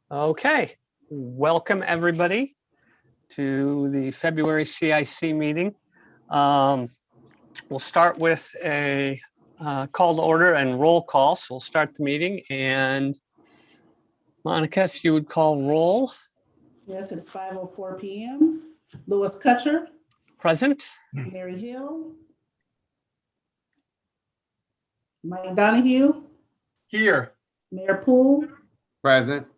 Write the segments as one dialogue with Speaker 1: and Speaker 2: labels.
Speaker 1: Okay, welcome everybody to the February CIC meeting. We'll start with a call to order and roll call. So we'll start the meeting, and Monica, if you would call roll.
Speaker 2: Yes, it's 5:04 p.m. Louis Kutcher.
Speaker 1: Present.
Speaker 2: Mary Hill. Mike Donahue.
Speaker 3: Here.
Speaker 2: Mayor Poole.
Speaker 4: Present.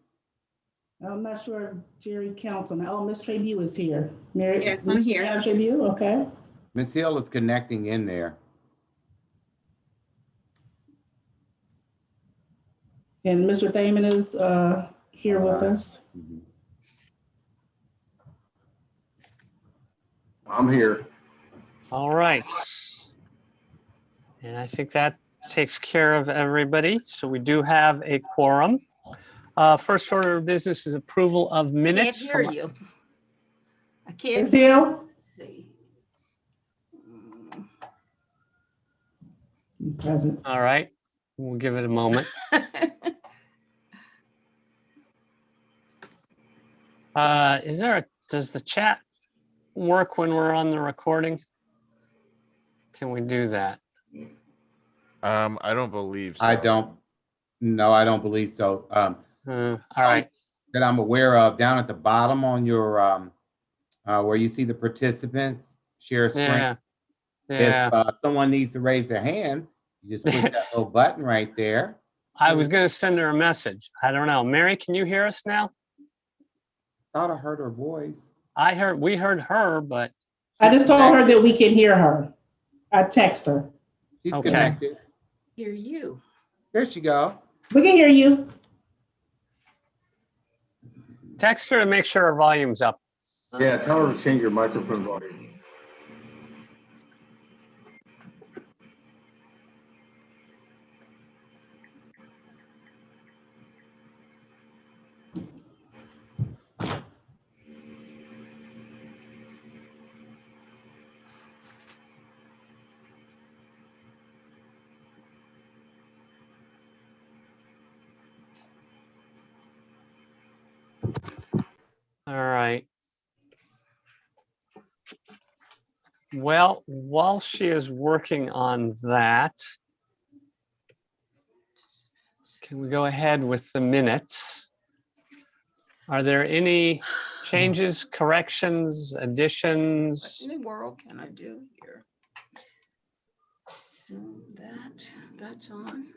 Speaker 2: I'm not sure if Jerry counts on that. Oh, Ms. Trabue is here. Mary,
Speaker 5: Yes, I'm here.
Speaker 2: Madam Trabue, okay.
Speaker 4: Ms. Hill is connecting in there.
Speaker 2: And Mr. Thaman is here with us.
Speaker 3: I'm here.
Speaker 1: All right. And I think that takes care of everybody. So we do have a quorum. First order of business is approval of minutes.
Speaker 5: Can't hear you. I can't
Speaker 2: Ms. Hill?
Speaker 5: see.
Speaker 2: He's present.
Speaker 1: All right, we'll give it a moment. Does the chat work when we're on the recording? Can we do that?
Speaker 6: I don't believe so.
Speaker 4: I don't believe so.
Speaker 1: All right.
Speaker 4: That I'm aware of, down at the bottom on your, where you see the participants, share screen.
Speaker 1: Yeah. Yeah.
Speaker 4: If someone needs to raise their hand, you just push that little button right there.
Speaker 1: I was going to send her a message. I don't know. Mary, can you hear us now?
Speaker 4: Thought I heard her voice.
Speaker 1: We heard her, but
Speaker 2: I just told her that we can hear her. I text her.
Speaker 4: She's
Speaker 1: Okay.
Speaker 4: connected.
Speaker 5: Hear you.
Speaker 4: There she go.
Speaker 2: We can hear you.
Speaker 1: text her to make sure her volume's up.
Speaker 3: Yeah, tell her to change your microphone volume.
Speaker 1: All right. Well, while she is working on that, can we go ahead with the minutes? Are there any changes, corrections, additions?
Speaker 5: What in the world can I do here? So that's on.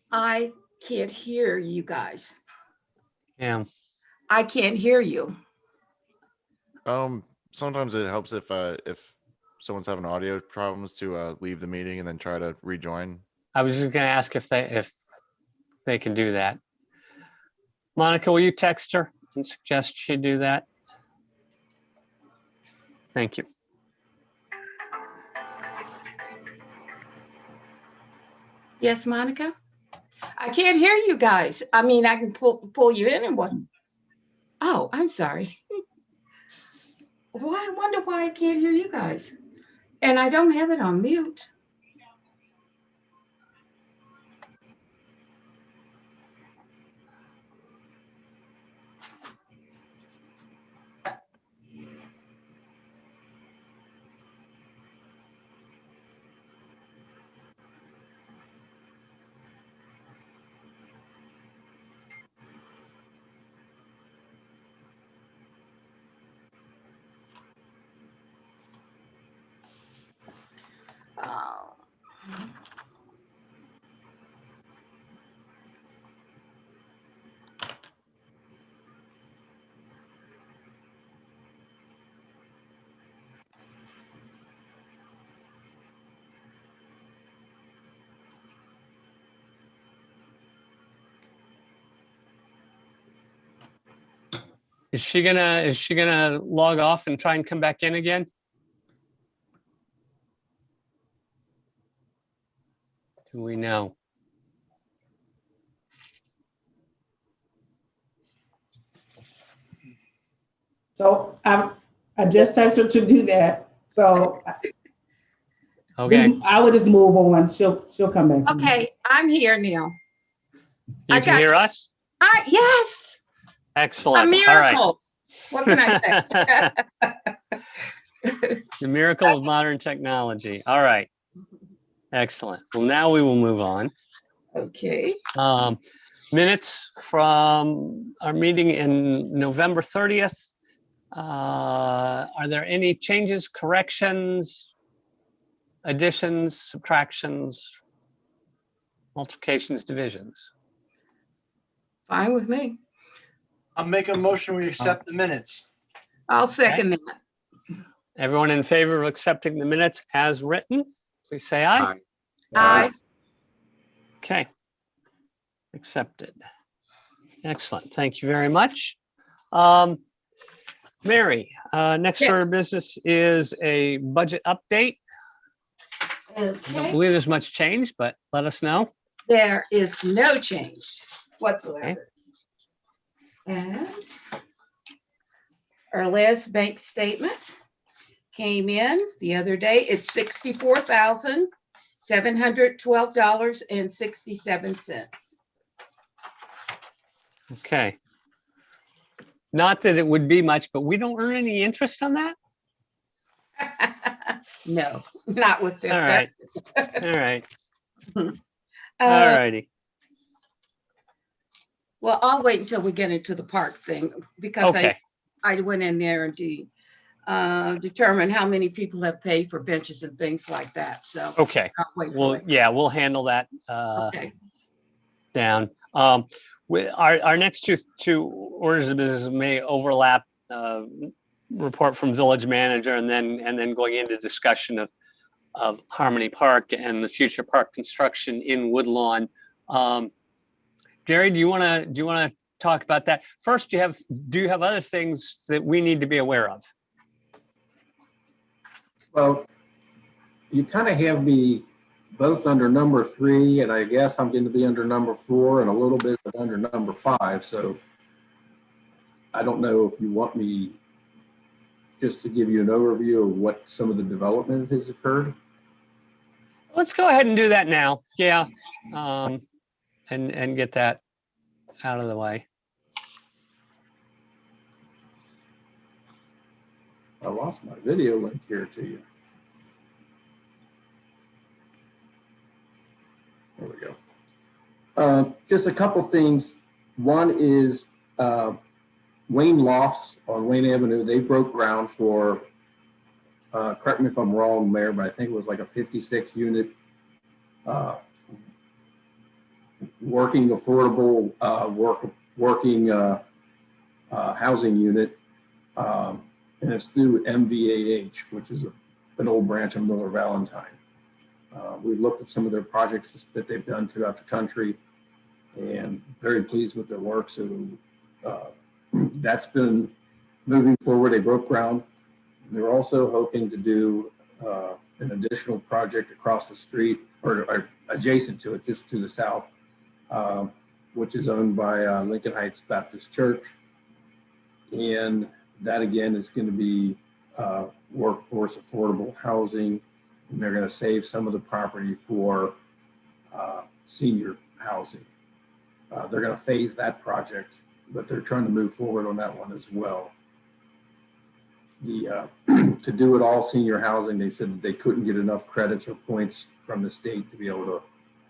Speaker 5: I can't hear you guys.
Speaker 1: Yeah.
Speaker 5: I can't hear you.
Speaker 6: Sometimes it helps if someone's having audio problems to leave the meeting and then try to rejoin.
Speaker 1: I was just going to ask if they can do that. Monica, will you text her and suggest she do that? Thank you.
Speaker 5: Yes, Monica? I can't hear you guys. I mean, I can pull you in and what? Oh, I'm sorry. Well, I wonder why I can't hear you guys. And I don't have it on mute. Oh.
Speaker 1: Is she gonna log off and try and come back in again? Do we know?
Speaker 2: So I just texted her to do that. So
Speaker 1: Okay,
Speaker 2: I would just move on. She'll come back.
Speaker 5: Okay, I'm here now.
Speaker 1: you
Speaker 5: I
Speaker 1: can
Speaker 5: got
Speaker 1: hear us?
Speaker 5: Yes, a
Speaker 1: Excellent. All right.
Speaker 5: miracle. What can I say?
Speaker 1: The miracle of modern technology. All right. Excellent. Well, now we will move on.
Speaker 5: Okay.
Speaker 1: Minutes from our meeting in November 30th. Are there any changes, corrections, additions, subtractions, multiplications, divisions?
Speaker 5: Fine with me.
Speaker 7: I'll make a motion, we accept the minutes.
Speaker 5: I'll second that.
Speaker 1: Everyone in favor of accepting the minutes as written, please say aye.
Speaker 4: Aye.
Speaker 5: Aye.
Speaker 1: Okay. Accepted. Excellent. Thank you very much. Mary, next
Speaker 5: Yes.
Speaker 1: order of business is a budget update. I don't
Speaker 5: Okay.
Speaker 1: believe there's much change, but let us know.
Speaker 5: There is no change whatsoever. And our last bank statement came in the other day. It's $64,712.67.
Speaker 1: Okay. Not that it would be much, but we don't earn any interest on that?
Speaker 5: No, not with Fifth
Speaker 1: All right.
Speaker 5: Avenue.
Speaker 1: All right. All
Speaker 5: Uh,
Speaker 1: righty.
Speaker 5: Well, I'll wait until we get into the park thing because
Speaker 1: Okay.
Speaker 5: I went in there and determine how many people have paid for benches and things like that. So
Speaker 1: Okay.
Speaker 5: I'll wait for
Speaker 1: Well,
Speaker 5: it.
Speaker 1: yeah, we'll handle that
Speaker 5: Okay.
Speaker 1: down. Our next two orders of business may overlap. Report from village manager and then going into discussion of Harmony Park and the future park construction in Woodlawn. Jerry, do you want to talk about that first? Do you have other things that we need to be aware of?
Speaker 3: Well, you kind of have me both under number 3, and I guess I'm going to be under number 4 and a little bit under number 5. So I don't know if you want me just to give you an overview of what some of the development has occurred.
Speaker 1: Let's go ahead and do that now. Yeah. And get that out of the way.
Speaker 3: I lost my video link here to you. There we go. Just a couple things. One is Wayne Lofts on Wayne Avenue. They broke ground for, correct me if I'm wrong, Mayor, but I think it was like a 56 unit working affordable working housing unit. And it's through MVAH, which is an old branch of Miller Valentine. We've looked at some of their projects that they've done throughout the country and very pleased with their work. So that's been moving forward. They broke ground. They're also hoping to do an additional project across the street or adjacent to it, just to the south, which is owned by Lincoln Heights Baptist Church. And that again is going to be workforce affordable housing. And they're going to save some of the property for senior housing. They're going to phase that project, but they're trying to move forward on that one as well. To do it all senior housing, they said that they couldn't get enough credits or points from the state to be able to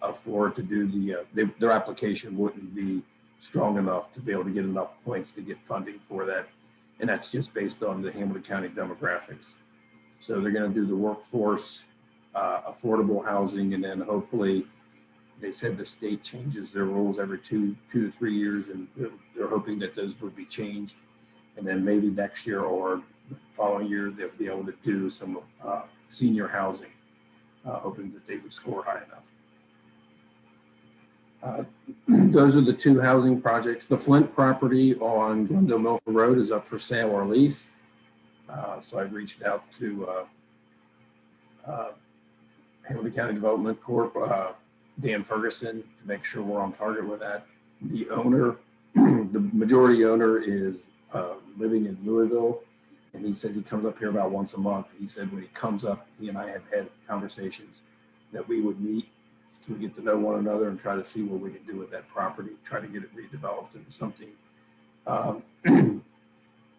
Speaker 3: afford to do their application wouldn't be strong enough to be able to get enough points to get funding for that. And that's just based on the Hamilton County demographics. So they're going to do the workforce affordable housing, and then hopefully they said the state changes their rules every two to 3 years, and they're hoping that those would be changed. And then maybe next year or the following year, they'll be able to do some senior housing, hoping that they would score high enough. Those are the two housing projects. The Flint property on Glendale Milford Road is up for sale or lease. So I reached out to Hamilton County Development Corp, Dan Ferguson, to make sure we're on target with that. The owner, the majority owner, is living in Louisville, And he says he comes up here about once a month. He said when he comes up, he and I have had conversations that we would meet so we get to know one another and try to see what we can do with that property, try to get it redeveloped into something,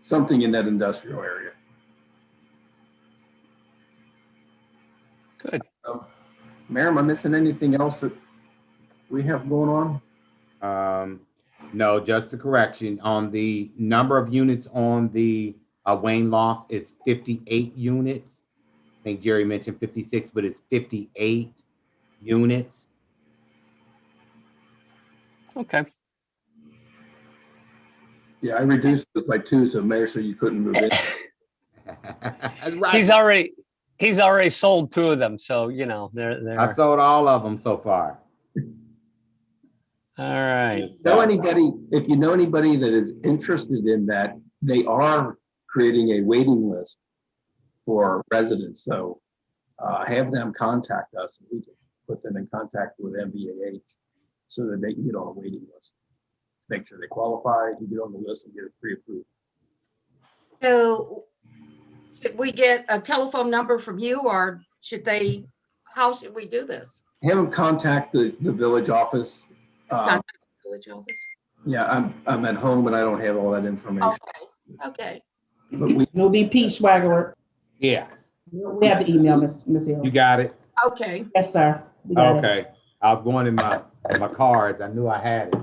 Speaker 3: something in that industrial area.
Speaker 1: Good.
Speaker 3: Mayor, am I missing anything else that we have going on?
Speaker 4: No, just a correction on the number of units on the Wayne Lofts is 58 units. I think Jerry mentioned 56, but it's 58 units.
Speaker 1: Okay.
Speaker 3: Yeah, I reduced it by 2, so Mayor, so you couldn't move in.
Speaker 4: That's right.
Speaker 1: He's already sold 2 of them, so you know they're.
Speaker 4: I sold all of them so far.
Speaker 1: All right.
Speaker 3: If you know anybody that is interested in that, they are creating a waiting list for residents. So have them contact us and we can put them in contact with MVAH so that they can get on a waiting list. Make sure they qualify, you get on the list and get it pre-approved.
Speaker 5: So should we get a telephone number from you, or how should we do this?
Speaker 3: Have them contact the village office.
Speaker 5: Contact the village office?
Speaker 3: Yeah, I'm at home and I don't have all that information.
Speaker 5: Okay.
Speaker 3: But we,
Speaker 2: It'll be Pete Schwager.
Speaker 4: Yeah,
Speaker 2: We have the email, Miss Hill.
Speaker 4: you got it.
Speaker 5: Okay.
Speaker 2: Yes, sir. We got it.
Speaker 4: Okay, I was going in my cards. I knew I had it.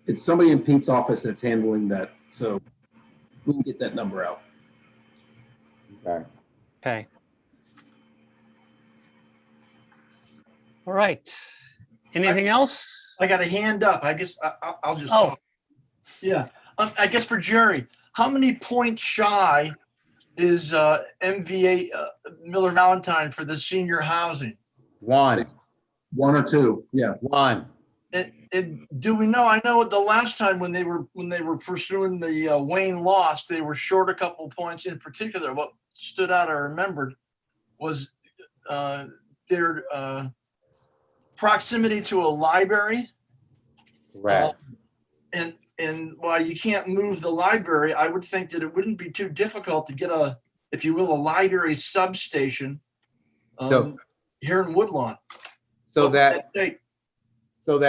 Speaker 3: it's somebody in Pete's office that's handling that, so we can get that number out.
Speaker 4: Okay.
Speaker 1: Okay. All right. Anything else?
Speaker 7: I got a hand up. I guess I'll just
Speaker 1: Oh.
Speaker 7: talk. Yeah, I guess for Jerry, how many points shy is MVA Miller Valentine for the senior housing?
Speaker 4: One.
Speaker 3: 1 or 2, yeah.
Speaker 4: One.
Speaker 7: And do we know? I know the last time when they were pursuing the Wayne Lofts, they were short a couple points. In particular, what stood out, I remembered, was their proximity to a library.
Speaker 4: Correct.
Speaker 7: And while you can't move the library, I would think that it wouldn't be too difficult to get a, if you will, a library substation here in Woodlawn.
Speaker 4: So that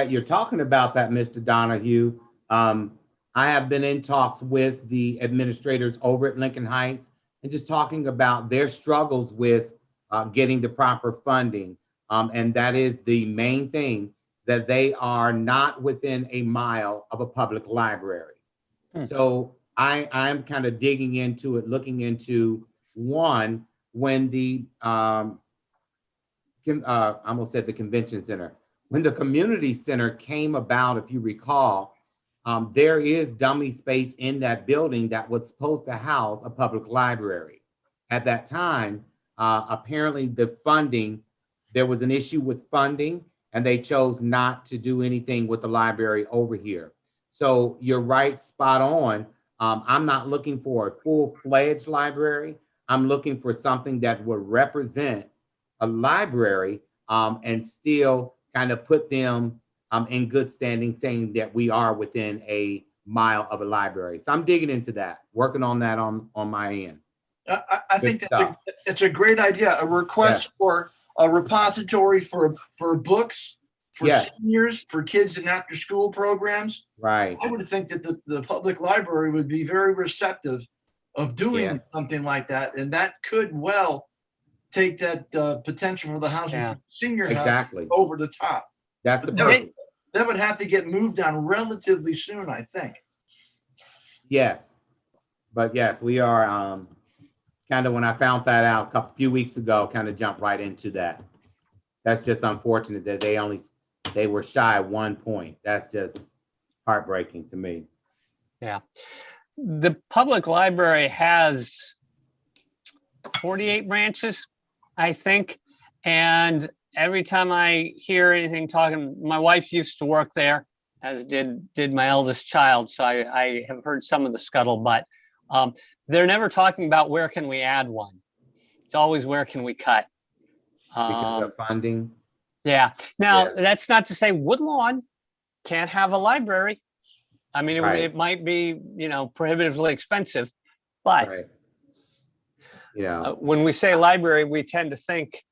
Speaker 4: you're talking about that, Mr. Donahue, I have been in talks with the administrators over at Lincoln Heights and just talking about their struggles with getting the proper funding. And that is the main thing, that they are not within a mile of a public library. So I'm kind of digging into it, looking into one, when the, I almost said the convention center, when the community center came about, if you recall, there is dummy space in that building that was supposed to house a public library. At that time, apparently the funding, there was an issue with funding and they chose not to do anything with the library over here. So you're right, spot on. I'm not looking for a full-fledged library. I'm looking for something that would represent a library and still kind of put them in good standing, saying that we are within a mile of a library. So I'm digging into that, working on that on my end.
Speaker 7: I think it's a great idea. A request for a repository for books, for seniors, for kids in after school programs.
Speaker 4: Right.
Speaker 7: I would think that the public library would be very receptive of doing something like that. And that could well take that potential for the housing for senior housing over the top.
Speaker 4: That's the purpose.
Speaker 7: That would have to get moved on relatively soon, I think.
Speaker 4: Yes. But yes, we are kind of, when I found that out a few weeks ago, kind of jumped right into that. That's just unfortunate that they were shy 1 point. That's just heartbreaking to me.
Speaker 1: Yeah. The public library has 48 branches, I think. And every time I hear anything talking, my wife used to work there, as did my eldest child. So I have heard some of the scuttlebutt. They're never talking about where can we add one. It's always where can we cut.
Speaker 4: Because of funding.
Speaker 1: Yeah. Now, that's not to say Woodlawn can't have a library. I mean, it might be, prohibitively expensive, but
Speaker 4: you know.
Speaker 1: When we say library, we tend to think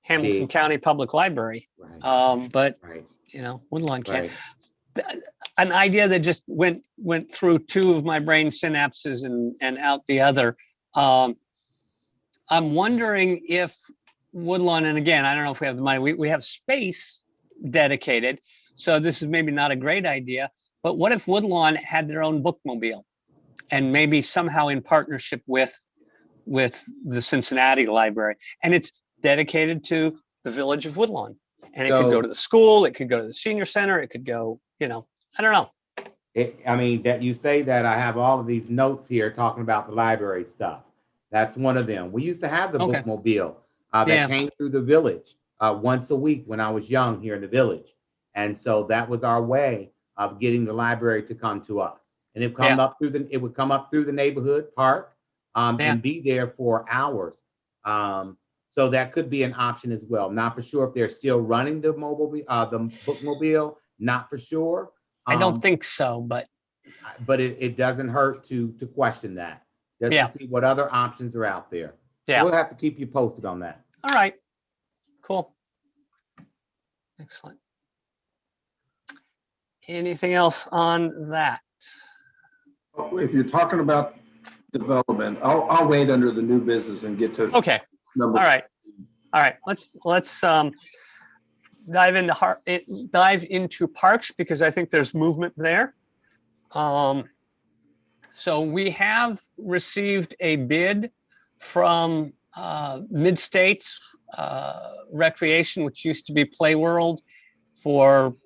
Speaker 1: Hamilton
Speaker 4: Big.
Speaker 1: County Public Library.
Speaker 4: Right,
Speaker 1: But
Speaker 4: right,
Speaker 1: Woodlawn can't.
Speaker 4: right.
Speaker 1: An idea that just went through two of my brain synapses and out the other. I'm wondering if Woodlawn, and again, I don't know if we have the money, we have space dedicated, so this is maybe not a great idea, but what if Woodlawn had their own bookmobile and maybe somehow in partnership with the Cincinnati Library, and it's dedicated to the village of Woodlawn, and it could go to the school, it could go to the senior center, it could go, I don't know.
Speaker 4: I mean, that you say that, I have all of these notes here talking about the library stuff. That's one of them. We used to have the
Speaker 1: Okay.
Speaker 4: bookmobile that came through the village once a week when I was young here in the village. And so that was our way of getting the library to come to us. And it would come up through the neighborhood park and be there for hours. So that could be an option as well. Not for sure if they're still running the bookmobile, not for sure.
Speaker 1: I don't think so, but
Speaker 4: it doesn't hurt to question that, just to see what other options are out there.
Speaker 1: Yeah.
Speaker 4: We'll have to keep you posted on that.
Speaker 1: all right, cool. Excellent. Anything else on that?
Speaker 3: If you're talking about development, I'll wait under the new business and get to.
Speaker 1: Okay,
Speaker 3: number.
Speaker 1: all right. Let's dive into parks, because I think there's movement there. So we have received a bid from Mid-State Recreation, which used to be Play World, for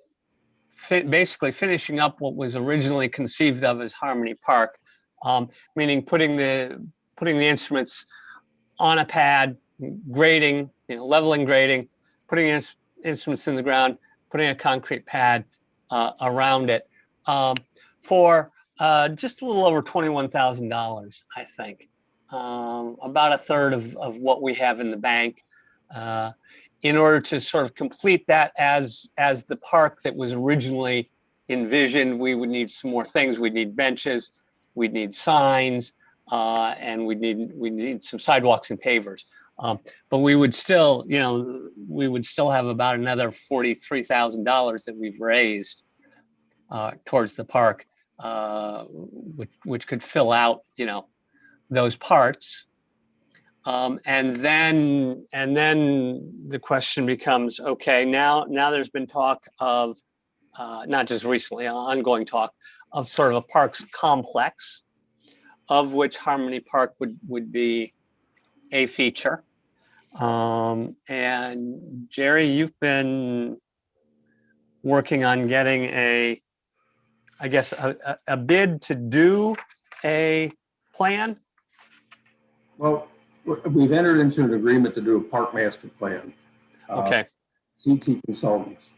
Speaker 1: basically finishing up what was originally conceived of as Harmony Park, meaning putting the instruments on a pad, grading, leveling, grading, putting instruments in the ground, putting a concrete pad around it, for just a little over $21,000, I think, about a third of what we have in the bank. In order to sort of complete that as the park that was originally envisioned, we would need some more things. We'd need benches, we'd need signs, and we'd need some sidewalks and pavers. But we would still, have about another $43,000 that we've raised towards the park, which could fill out, those parts. And then the question becomes, okay, now there's been talk of, not just recently, ongoing talk of sort of a parks complex, of which Harmony Park would be a feature. And Jerry, you've been working on getting a bid to do a plan.
Speaker 3: Well, we've entered into an agreement to do a park master plan.
Speaker 1: Okay.
Speaker 3: CT Consultants.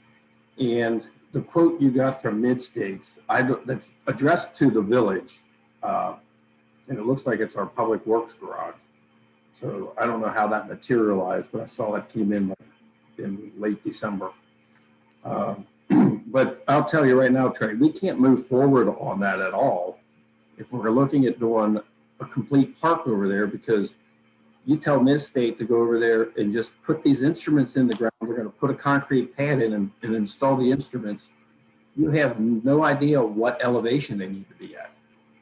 Speaker 3: And the quote you got from Mid-States, that's addressed to the village. And it looks like it's our public works garage. So I don't know how that materialized, but I saw that came in late December. But I'll tell you right now, Trey, we can't move forward on that at all if we're looking at doing a complete park over there, because you tell Mid-State to go over there and just put these instruments in the ground. We're going to put a concrete pad in and install the instruments. You have no idea what elevation they need to be at.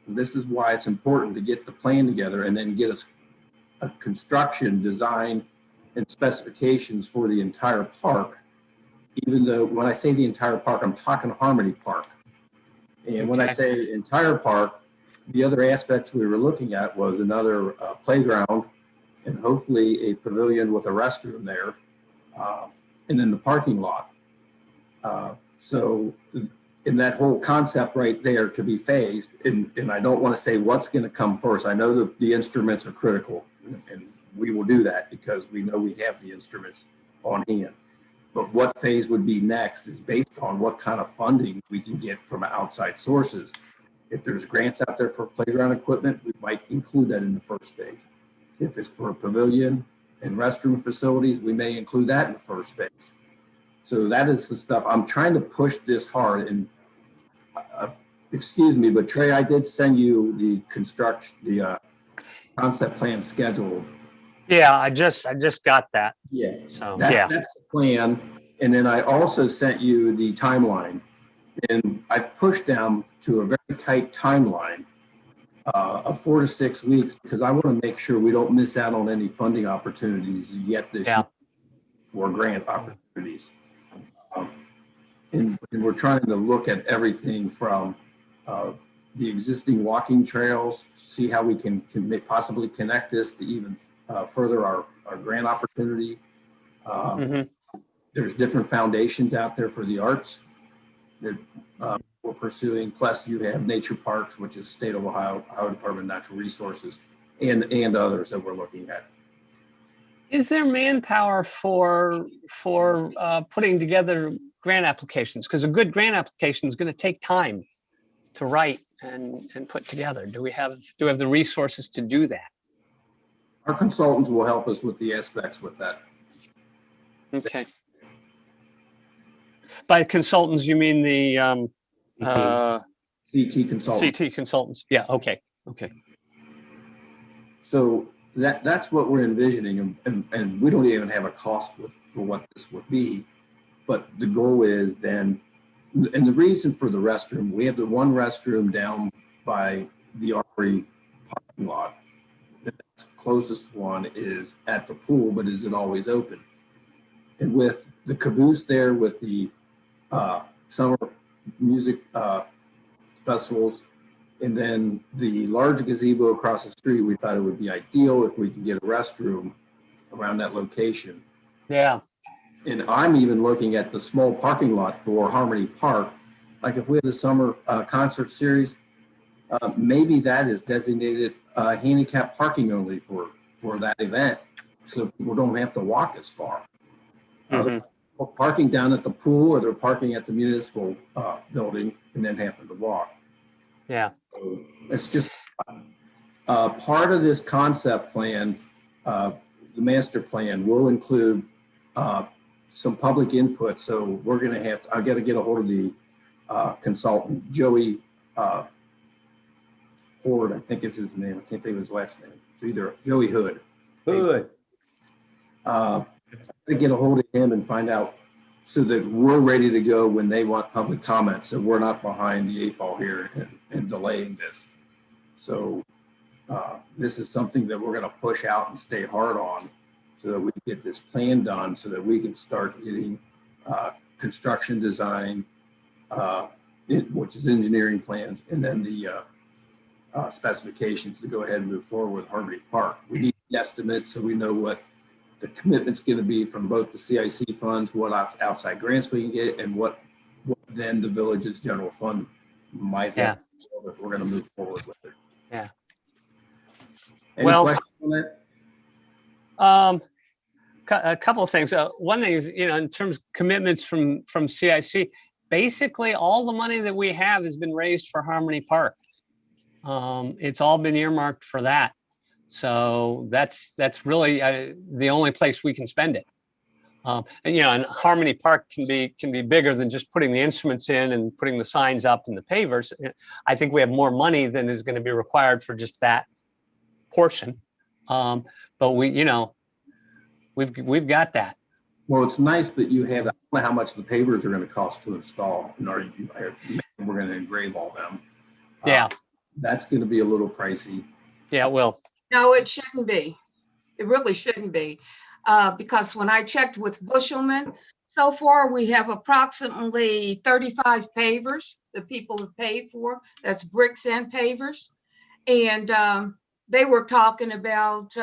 Speaker 3: And this is why it's important to get the plan together and then get us a construction design and specifications for the entire park. Even though when I say the entire park, I'm talking Harmony Park. And when I say entire park, the other aspects we were looking at was another playground and hopefully a pavilion with a restroom there, and then the parking lot. So in that whole concept right there to be phased, and I don't want to say what's going to come first. I know that the instruments are critical, and we will do that because we know we have the instruments on hand. But what phase would be next is based on what kind of funding we can get from outside sources. If there's grants out there for playground equipment, we might include that in the first phase. If it's for a pavilion and restroom facilities, we may include that in the first phase. So that is the stuff. I'm trying to push this hard. And excuse me, but Trey, I did send you the concept plan schedule
Speaker 1: Yeah, I just got that.
Speaker 3: Yeah.
Speaker 1: So,
Speaker 3: That's,
Speaker 1: yeah.
Speaker 3: that's the plan. And then I also sent you the timeline. And I've pushed them to a very tight timeline of 4 to 6 weeks because I want to make sure we don't miss out on any funding opportunities yet this
Speaker 1: Yeah.
Speaker 3: year for grant opportunities. And we're trying to look at everything from the existing walking trails, see how we can possibly connect this to even further our grant opportunity.
Speaker 1: Mhm.
Speaker 3: There's different foundations out there for the arts that we're pursuing. Plus, you have nature parks, which is State of Ohio Department of Natural Resources, and others that we're looking at.
Speaker 1: Is there manpower for putting together grant applications? Because a good grant application is going to take time to write and put together. Do we have the resources to do that?
Speaker 3: Our consultants will help us with the aspects with that.
Speaker 1: Okay. By consultants, you mean the
Speaker 3: CT consultants.
Speaker 1: CT consultants? Yeah. Okay. Okay.
Speaker 3: So that's what we're envisioning, and we don't even have a cost for what this would be. But the goal is then, and the reason for the restroom, we have the one restroom down by the Armory parking lot. The closest one is at the pool, but is it always open? And with the caboose there, with the summer music festivals, and then the large gazebo across the street, we thought it would be ideal if we can get a restroom around that location.
Speaker 1: Yeah.
Speaker 3: And I'm even looking at the small parking lot for Harmony Park. Like if we have the summer concert series, maybe that is designated handicap parking only for that event. So people don't have to walk as far.
Speaker 1: Mhm.
Speaker 3: Or parking down at the pool, or they're parking at the municipal building and then having to walk.
Speaker 1: Yeah.
Speaker 3: So it's just part of this concept plan. The master plan will include some public input. So we're going to I got to get a hold of the consultant, Joey Horde, I think is his name. I can't think of his last name. It's either Joey Hood.
Speaker 4: Good.
Speaker 3: To get a hold of him and find out so that we're ready to go when they want public comments, so we're not behind the 8 ball here and delaying this. So this is something that we're going to push out and stay hard on so that we get this plan done so that we can start getting construction design, which is engineering plans, and then the specifications to go ahead and move forward with Harmony Park. We need the estimate so we know what the commitment's going to be from both the CIC funds, what outside grants we can get, and what then the village's general fund might have if we're going to move forward with it.
Speaker 1: Yeah.
Speaker 3: Any questions on that?
Speaker 1: A couple of things. One thing is, in terms of commitments from CIC, basically all the money that we have has been raised for Harmony Park. It's all been earmarked for that. So that's really the only place we can spend it. And Harmony Park can be bigger than just putting the instruments in and putting the signs up and the pavers. I think we have more money than is going to be required for just that portion. But we've got that.
Speaker 3: Well, it's nice that you have. I don't know how much the pavers are going to cost to install. We're going to engrave all them.
Speaker 1: Yeah.
Speaker 3: That's going to be a little pricey.
Speaker 1: Yeah, it will.
Speaker 5: No, it shouldn't be. It really shouldn't be. Because when I checked with Bushelman, so far we have approximately 35 pavers that people have paid for. That's bricks and pavers. And they were talking about,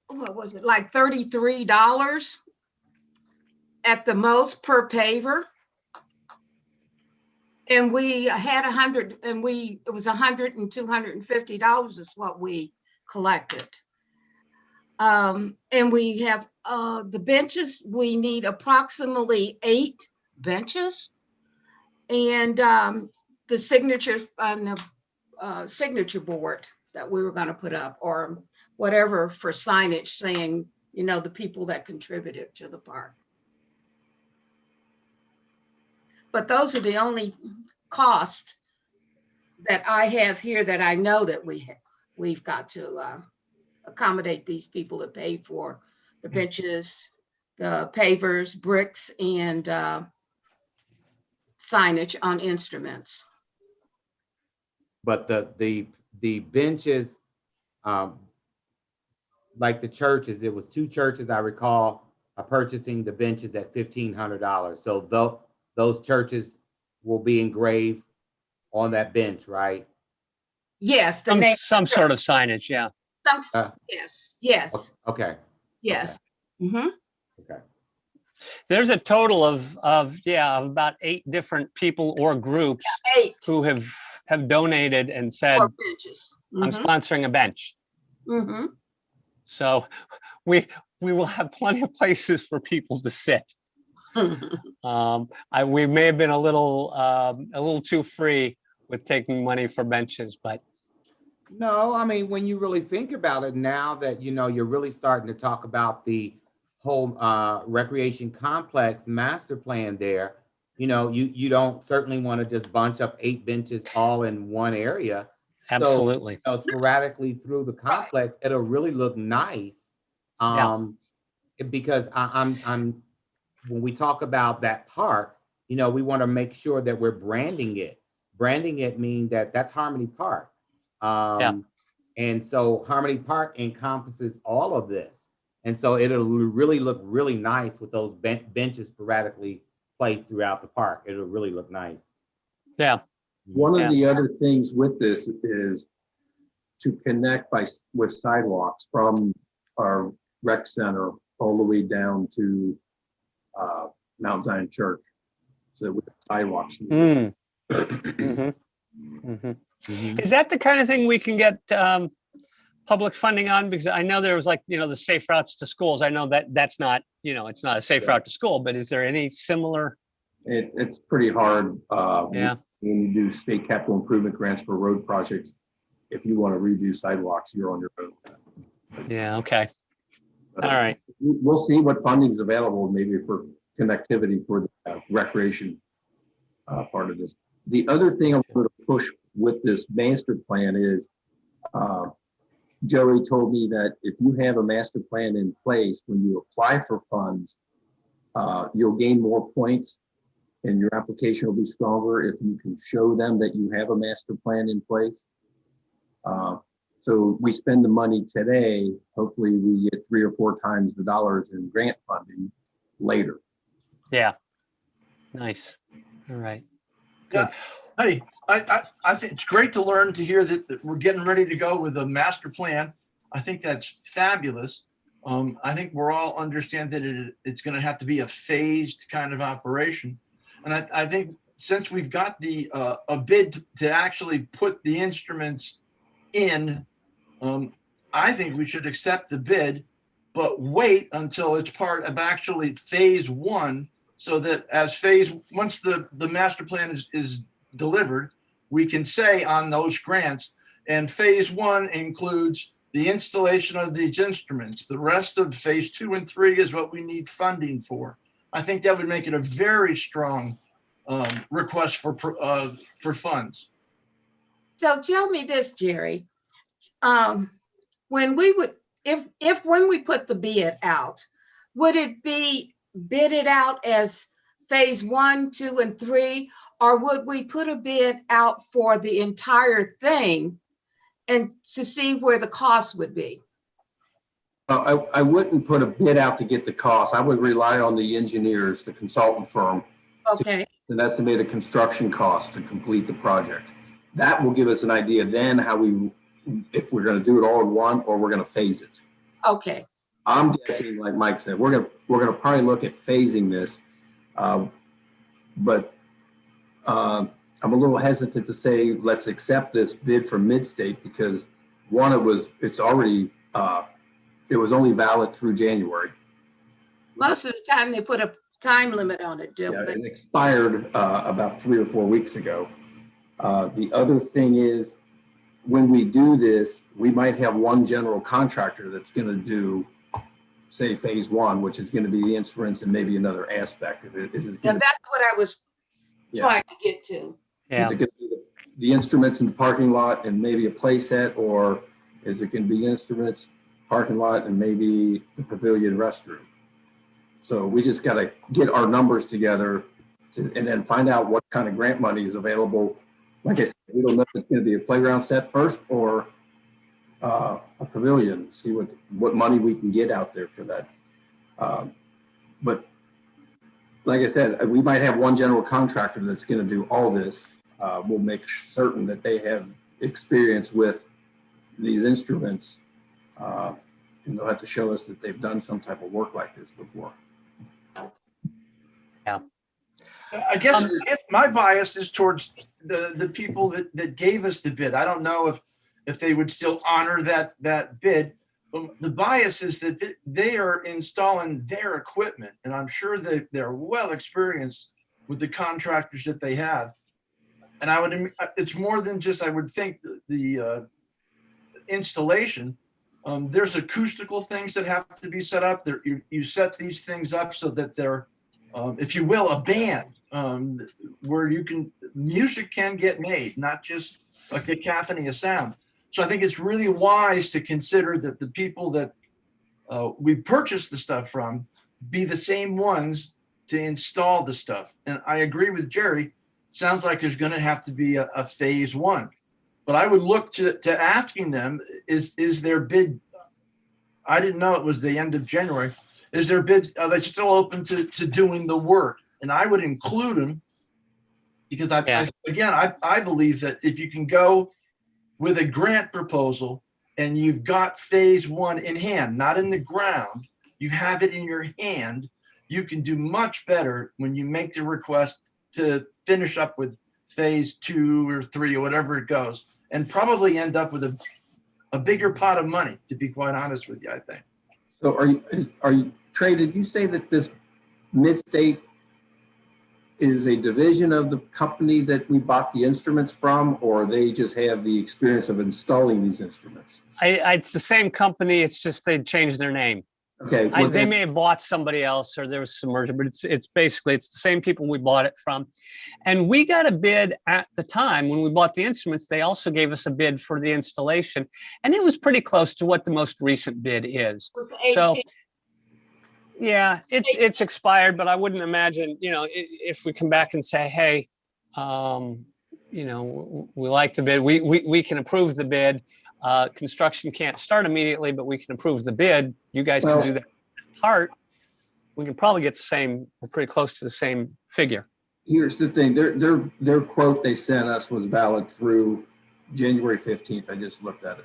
Speaker 5: what was it, like $33 at the most per paver. And we had it was $100 and $250 is what we collected. And we have the benches, we need approximately 8 benches. And the signature on the signature board that we were going to put up, or whatever, for signage saying, the people that contributed to the park. But those are the only costs that I have here that I know that we've got to accommodate these people that pay for the benches, the pavers, bricks, and signage on instruments.
Speaker 4: But the benches, like the churches, it was 2 churches I recall are purchasing the benches at $1,500. So those churches will be engraved on that bench, right?
Speaker 5: Yes, the name.
Speaker 1: Some sort of signage, yeah.
Speaker 5: Yes.
Speaker 4: Okay.
Speaker 5: Yes. Mm-hmm.
Speaker 4: Okay.
Speaker 1: There's a total of about 8 different people or groups
Speaker 5: 8
Speaker 1: who have donated and said,
Speaker 5: benches.
Speaker 1: I'm sponsoring a bench.
Speaker 5: Mm-hmm.
Speaker 1: So we will have plenty of places for people to sit. We may have been a little too free with taking money for benches, but
Speaker 4: No, I mean, when you really think about it, now that, you're really starting to talk about the whole recreation complex master plan there, you don't certainly want to just bunch up 8 benches all in one area.
Speaker 1: absolutely.
Speaker 4: So, sporadically through the complex, it'll really look nice. Because I'm when we talk about that park, we want to make sure that we're branding it. Branding it means that's Harmony Park. And so Harmony Park encompasses all of this. And so it'll really look really nice with those benches sporadically placed throughout the park. It'll really look nice.
Speaker 1: Yeah.
Speaker 3: One of the other things with this is to connect with sidewalks from our rec center all the way down to Mount Zion Church. So with sidewalks.
Speaker 1: Mm. Mm-hmm. Is that the kind of thing we can get public funding on? Because I know there was the safe routes to schools. I know that's not, it's not a safe route to school, but is there any similar?
Speaker 3: It's pretty hard.
Speaker 1: Yeah.
Speaker 3: When you do state capital improvement grants for road projects, if you want to redo sidewalks, you're on your own.
Speaker 1: Yeah. Okay. All right.
Speaker 3: We'll see what funding is available, maybe for connectivity for the recreation part of this. The other thing I'm going to push with this master plan is, Joey told me that if you have a master plan in place, when you apply for funds, you'll gain more points and your application will be stronger if you can show them that you have a master plan in place. So we spend the money today, hopefully we get 3 or 4 times the dollars in grant funding later.
Speaker 1: Yeah. Nice. All right.
Speaker 7: Yeah. Hey, I think it's great to learn to hear that we're getting ready to go with a master plan. I think that's fabulous. I think we're all understand that it's going to have to be a phased kind of operation. And I think since we've got the a bid to actually put the instruments in, I think we should accept the bid, but wait until it's part of actually phase 1, so that once the master plan is delivered, we can say on those grants, and phase 1 includes the installation of these instruments. The rest of phase 2 and 3 is what we need funding for. I think that would make it a very strong request for funds.
Speaker 5: So tell me this, Jerry. When we put the bid out, would it be bidded out as phase 1, 2, and 3, or would we put a bid out for the entire thing and to see where the cost would be?
Speaker 3: I wouldn't put a bid out to get the cost. I would rely on the engineers, the consultant firm.
Speaker 5: Okay.
Speaker 3: An estimated construction cost to complete the project. That will give us an idea then if we're going to do it all in one or we're going to phase it.
Speaker 5: Okay.
Speaker 3: I'm guessing, like Mike said, we're going to probably look at phasing this, but I'm a little hesitant to say let's accept this bid from Midstate because one, it was only valid through January.
Speaker 5: Most of the time they put a time limit on it, don't they?
Speaker 3: It expired about 3 or 4 weeks ago. The other thing is, when we do this, we might have one general contractor that's going to do, say, phase 1, which is going to be the instruments and maybe another aspect of it. That's
Speaker 5: what I was trying to get to.
Speaker 1: Yeah.
Speaker 3: Is it going to be the instruments in the parking lot and maybe a play set, or is it going to be instruments parking lot, and maybe the pavilion restroom. So we just got to get our numbers together and then find out what kind of grant money is available. Like I said, we don't know if it's going to be a playground set first or a pavilion, see what money we can get out there for that. But like I said, we might have one general contractor that's going to do all this. We'll make certain that they have experience with these instruments, and they'll have to show us that they've done some type of work like this before.
Speaker 1: Yeah.
Speaker 7: I guess my bias is towards the people that gave us the bid. I don't know if they would still honor that bid. But the bias is that they are installing their equipment, and I'm sure that they're well experienced with the contractors that they have. And it's more than just, I would think, the installation. There's acoustical things that have to be set up. You set these things up so that they're, if you will, a band, where music can get made, not just a cacophony of sound. So I think it's really wise to consider that the people that we purchase the stuff from be the same ones to install the stuff. And I agree with Jerry. Sounds like there's going to have to be a phase one. But I would look to asking them, is their bid, I didn't know it was the end of January. Is their bid, are they still open to doing the work? And I would include them because I believe that if you can go with a grant proposal and you've got phase one in hand, not in the ground, you have it in your hand, you can do much better when you make the request to finish up with phase 2 or 3 or whatever it goes, and probably end up with a bigger pot of money, to be quite honest with you, I think.
Speaker 3: So are you Trey, did you say that this Midstate is a division of the company that we bought the instruments from, or they just have the experience of installing these instruments?
Speaker 1: It's the same company. It's just they changed their name.
Speaker 3: Okay.
Speaker 1: They may have bought somebody else, or there was some merger, but it's basically the same people we bought it from. And we got a bid at the time when we bought the instruments. They also gave us a bid for the installation, and it was pretty close to what the most recent bid is. So yeah, it's expired, but I wouldn't imagine, if we come back and say, hey, we like the bid, we can approve the bid. Construction can't start immediately, but we can approve the bid. You guys can do that part. We can probably get we're pretty close to the same figure.
Speaker 3: Here's the thing, their quote they sent us was valid through January 15th. I just looked at it.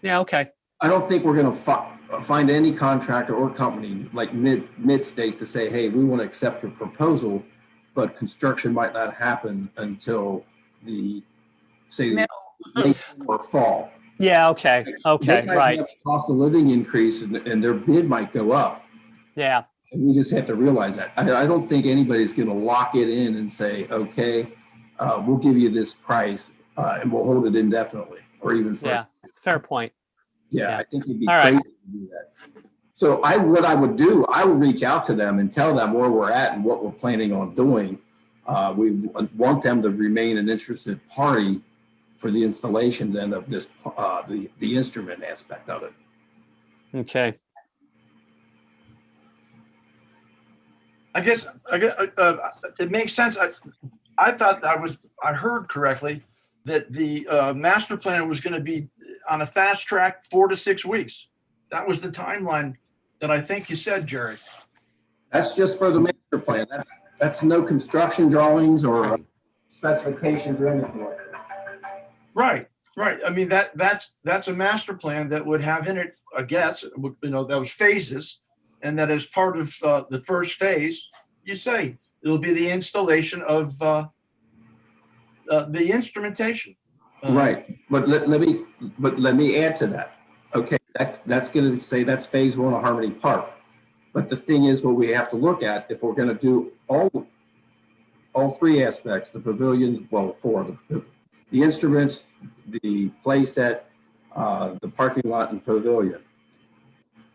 Speaker 1: Yeah, okay.
Speaker 3: I don't think we're going to find any contractor or company like Midstate to say, hey, we want to accept your proposal, but construction might not happen until or fall.
Speaker 1: Yeah, okay,
Speaker 3: They might
Speaker 1: right.
Speaker 3: have a cost of living increase and their bid might go up.
Speaker 1: Yeah.
Speaker 3: And we just have to realize that. I don't think anybody's going to lock it in and say, okay, we'll give you this price and we'll hold it indefinitely or even further.
Speaker 1: Yeah, fair point.
Speaker 3: Yeah, I think it'd be
Speaker 1: All
Speaker 3: crazy
Speaker 1: right.
Speaker 3: to do that. So what I would do, I would reach out to them and tell them where we're at and what we're planning on doing. We want them to remain an interested party for the installation then of this, the instrument aspect of it.
Speaker 1: Okay.
Speaker 7: I guess it makes sense. I thought I heard correctly that the master plan was going to be on a fast track 4 to 6 weeks. That was the timeline that I think you said, Jerry.
Speaker 3: That's just for the master plan. That's no construction drawings or specifications or anything like that.
Speaker 7: Right. I mean, that's a master plan that would have in it, I guess, those phases, and that as part of the first phase, you say it'll be the installation of the instrumentation.
Speaker 3: Right, but let me add to that. Okay, that's going to say that's phase 1 of Harmony Park. But the thing is, what we have to look at, if we're going to do all 3 aspects, the pavilion, 4, the instruments, the play set, the parking lot, and pavilion.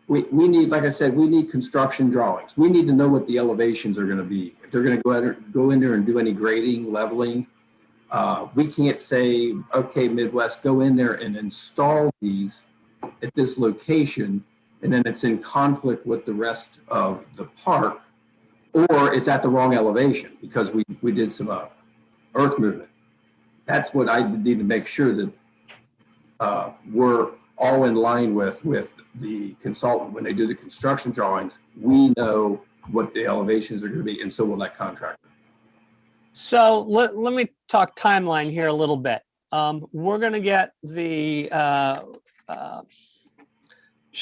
Speaker 3: We need, like I said, we need construction drawings. We need to know what the elevations are going to be. If they're going to go in there and do any grading, leveling, we can't say, okay, Midwest, go in there and install these at this location and then it's in conflict with the rest of the park, or it's at the wrong elevation because we did some earth movement. That's what I need to make sure that we're all in line with the consultant. When they do the construction drawings, we know what the elevations are going to be, and so will that contractor.
Speaker 1: So let me talk timeline here a little bit. We're going to get the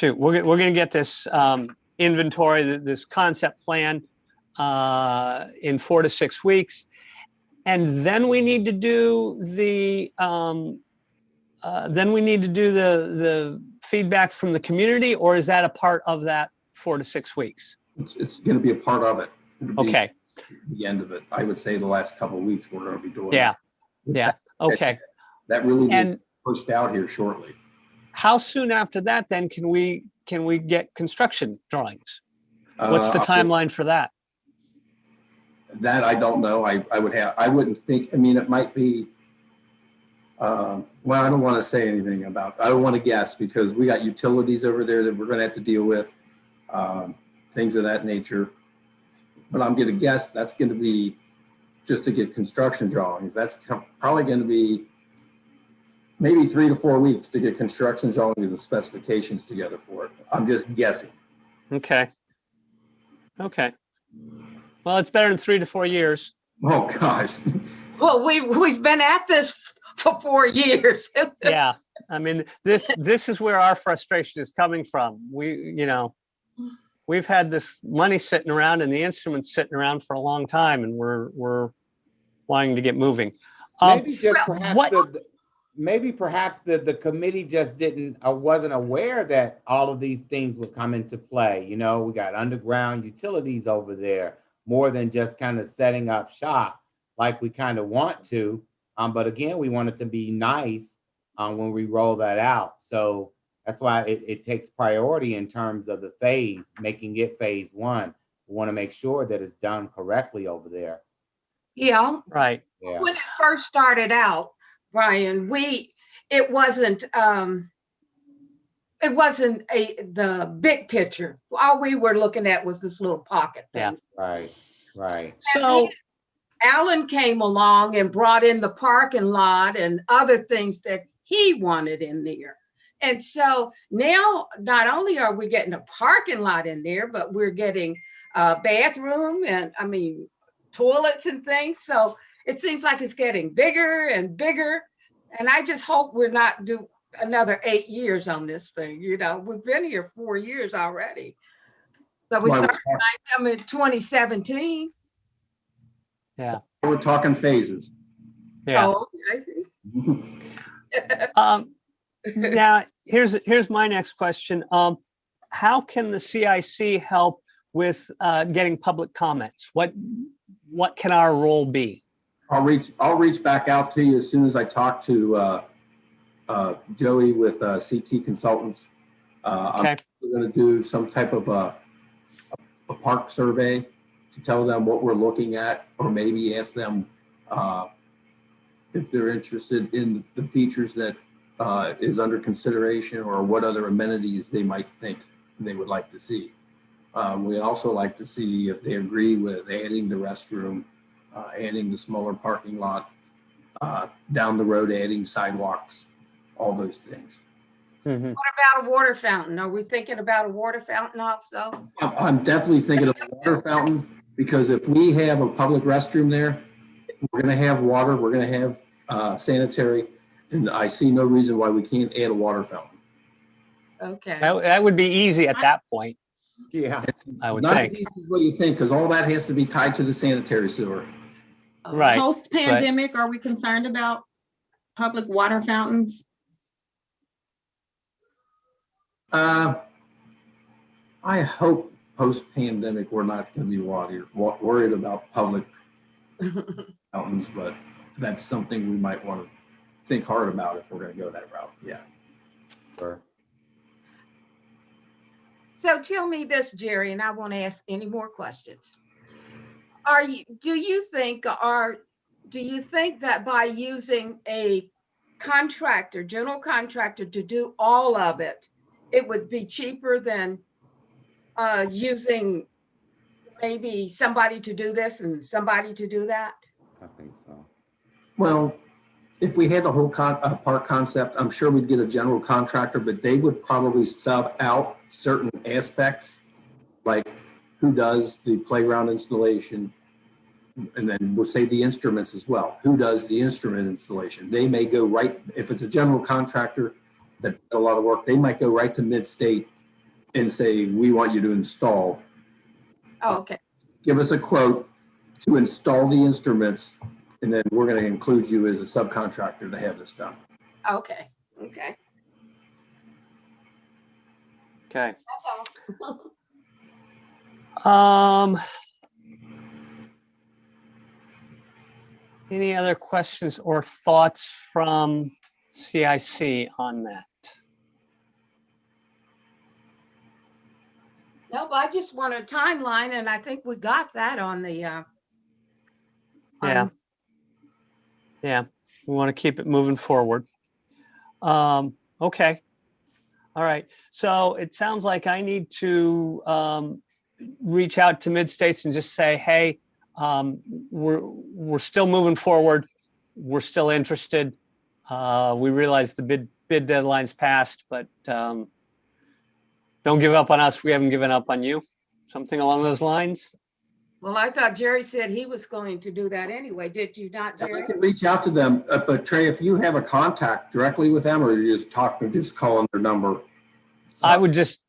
Speaker 1: we're going to get this inventory, this concept plan in 4 to 6 weeks, and then we need to do the the feedback from the community, or is that a part of that 4 to 6 weeks?
Speaker 3: It's going to be a part of it. It'll be
Speaker 1: Okay.
Speaker 3: the end of it. I would say the last couple of weeks we're going to be doing.
Speaker 1: Yeah.
Speaker 3: that.
Speaker 1: Yeah. Okay.
Speaker 3: That really needs
Speaker 1: And
Speaker 3: to be pushed out here shortly.
Speaker 1: how soon after that then can we get construction drawings? What's the timeline for that?
Speaker 3: That I don't know. I wouldn't think. I mean, it might be. Well, I don't want to say anything about. I don't want to guess because we got utilities over there that we're going to have to deal with, things of that nature. But I'm going to guess that's going to be just to get construction drawings. That's probably going to be maybe 3 to 4 weeks to get construction drawings and specifications together for it. I'm just guessing.
Speaker 1: Okay. Okay. Well, it's better than 3 to 4 years.
Speaker 3: Oh gosh.
Speaker 5: Well, we've been at this for 4 years.
Speaker 1: Yeah. I mean, this is where our frustration is coming from. We've had this money sitting around and the instruments sitting around for a long time, and we're wanting to get moving.
Speaker 4: Maybe just perhaps the committee just didn't or wasn't aware that all of these things would come into play. You know, we got underground utilities over there, more than just kind of setting up shop like we kind of want to. But again, we want it to be nice when we roll that out. So that's why it takes priority in terms of the phase, making it phase 1. We want to make sure that it's done correctly over there.
Speaker 5: Yeah.
Speaker 1: Right.
Speaker 4: Yeah.
Speaker 5: When it first started out, Brian, it wasn't the big picture. All we were looking at was this little pocket thing.
Speaker 1: Yeah.
Speaker 4: Right.
Speaker 1: So
Speaker 5: Alan came along and brought in the parking lot and other things that he wanted in there. And so now not only are we getting a parking lot in there, but we're getting a bathroom and toilets and things. So it seems like it's getting bigger and bigger. And I just hope we're not do another 8 years on this thing. You know, we've been here 4 years already. So we started in 2017.
Speaker 1: yeah.
Speaker 3: We're talking phases.
Speaker 1: Yeah.
Speaker 5: Oh, okay.
Speaker 1: Now here's my next question. How can the CIC help with getting public comments? What can our role be?
Speaker 3: I'll reach back out to you as soon as I talk to Joey with CT Consultants.
Speaker 1: Okay.
Speaker 3: I'm going to do some type of a park survey to tell them what we're looking at, or maybe ask them if they're interested in the features that is under consideration, or what other amenities they might think they would like to see. We also like to see if they agree with adding the restroom, adding the smaller parking lot, down the road, adding sidewalks, all those things.
Speaker 1: Mm-hmm.
Speaker 5: What about a water fountain? Are we thinking about a water fountain also?
Speaker 3: I'm definitely thinking of a water fountain, because if we have a public restroom there, we're going to have water, we're going to have sanitary, and I see no reason why we can't add a water fountain.
Speaker 5: Okay.
Speaker 1: That would be easy at that point,
Speaker 4: Yeah.
Speaker 1: I would
Speaker 3: Not
Speaker 1: think.
Speaker 3: as easy as what you think, because all that has to be tied to the sanitary sewer.
Speaker 1: Right.
Speaker 8: Post-pandemic, are we concerned about public water fountains?
Speaker 3: I hope post-pandemic we're not going to be worried about public fountains, but that's something we might want to think hard about if we're going to go that route. Yeah.
Speaker 4: Sure.
Speaker 5: So tell me this, Jerry, and I won't ask any more questions. Do you think that by using a contractor, general contractor, to do all of it, it would be cheaper than using maybe somebody to do this and somebody to do that?
Speaker 4: I think so.
Speaker 3: Well, if we had the whole park concept, I'm sure we'd get a general contractor, but they would probably sub out certain aspects, like who does the playground installation, and then we'll say the instruments as well. Who does the instrument installation? They may go right, if it's a general contractor that does a lot of work, they might go right to mid-state and say, we want you to install.
Speaker 5: Oh, okay.
Speaker 3: Give us a quote to install the instruments, and then we're going to include you as a subcontractor to have this done.
Speaker 5: Okay. Okay.
Speaker 1: Okay.
Speaker 5: That's all.
Speaker 1: Any other questions or thoughts from CIC on that?
Speaker 5: Nope, I just want a timeline, and I think we got that on the.
Speaker 1: Yeah. Yeah, we want to keep it moving forward. Okay. All right. So it sounds like I need to reach out to Mid-States and just say, hey, we're still moving forward. We're still interested. We realize the bid deadline's passed, but don't give up on us. We haven't given up on you. Something along those lines.
Speaker 5: Well, I thought Jerry said he was going to do that anyway. Did you not,
Speaker 3: I
Speaker 5: Jerry?
Speaker 3: can reach out to them, but Trey, if you have a contact directly with them, or you just calling their number.
Speaker 1: I would just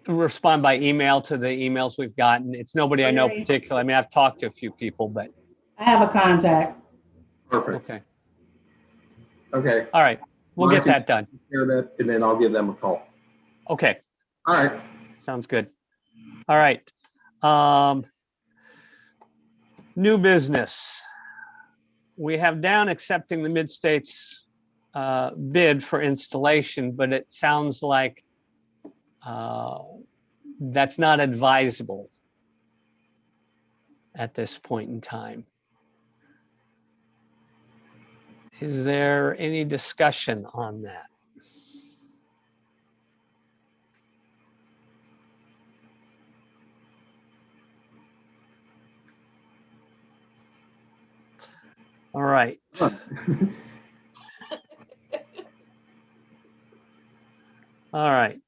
Speaker 1: respond by email to the emails we've gotten. It's nobody I know
Speaker 2: Jerry.
Speaker 1: particularly. I mean, I've talked to a few people, but
Speaker 2: I have a contact.
Speaker 3: Perfect.
Speaker 1: okay.
Speaker 3: Okay.
Speaker 1: All right. We'll
Speaker 3: Well, I
Speaker 1: get
Speaker 3: can-
Speaker 1: that done.
Speaker 3: Share that, and then I'll give them a call.
Speaker 1: Okay.
Speaker 3: All right.
Speaker 1: Sounds good. All right. New business. We have down accepting the Mid-States bid for installation, but it sounds like that's not advisable at this point in time. Is there any discussion on that? All right. All right.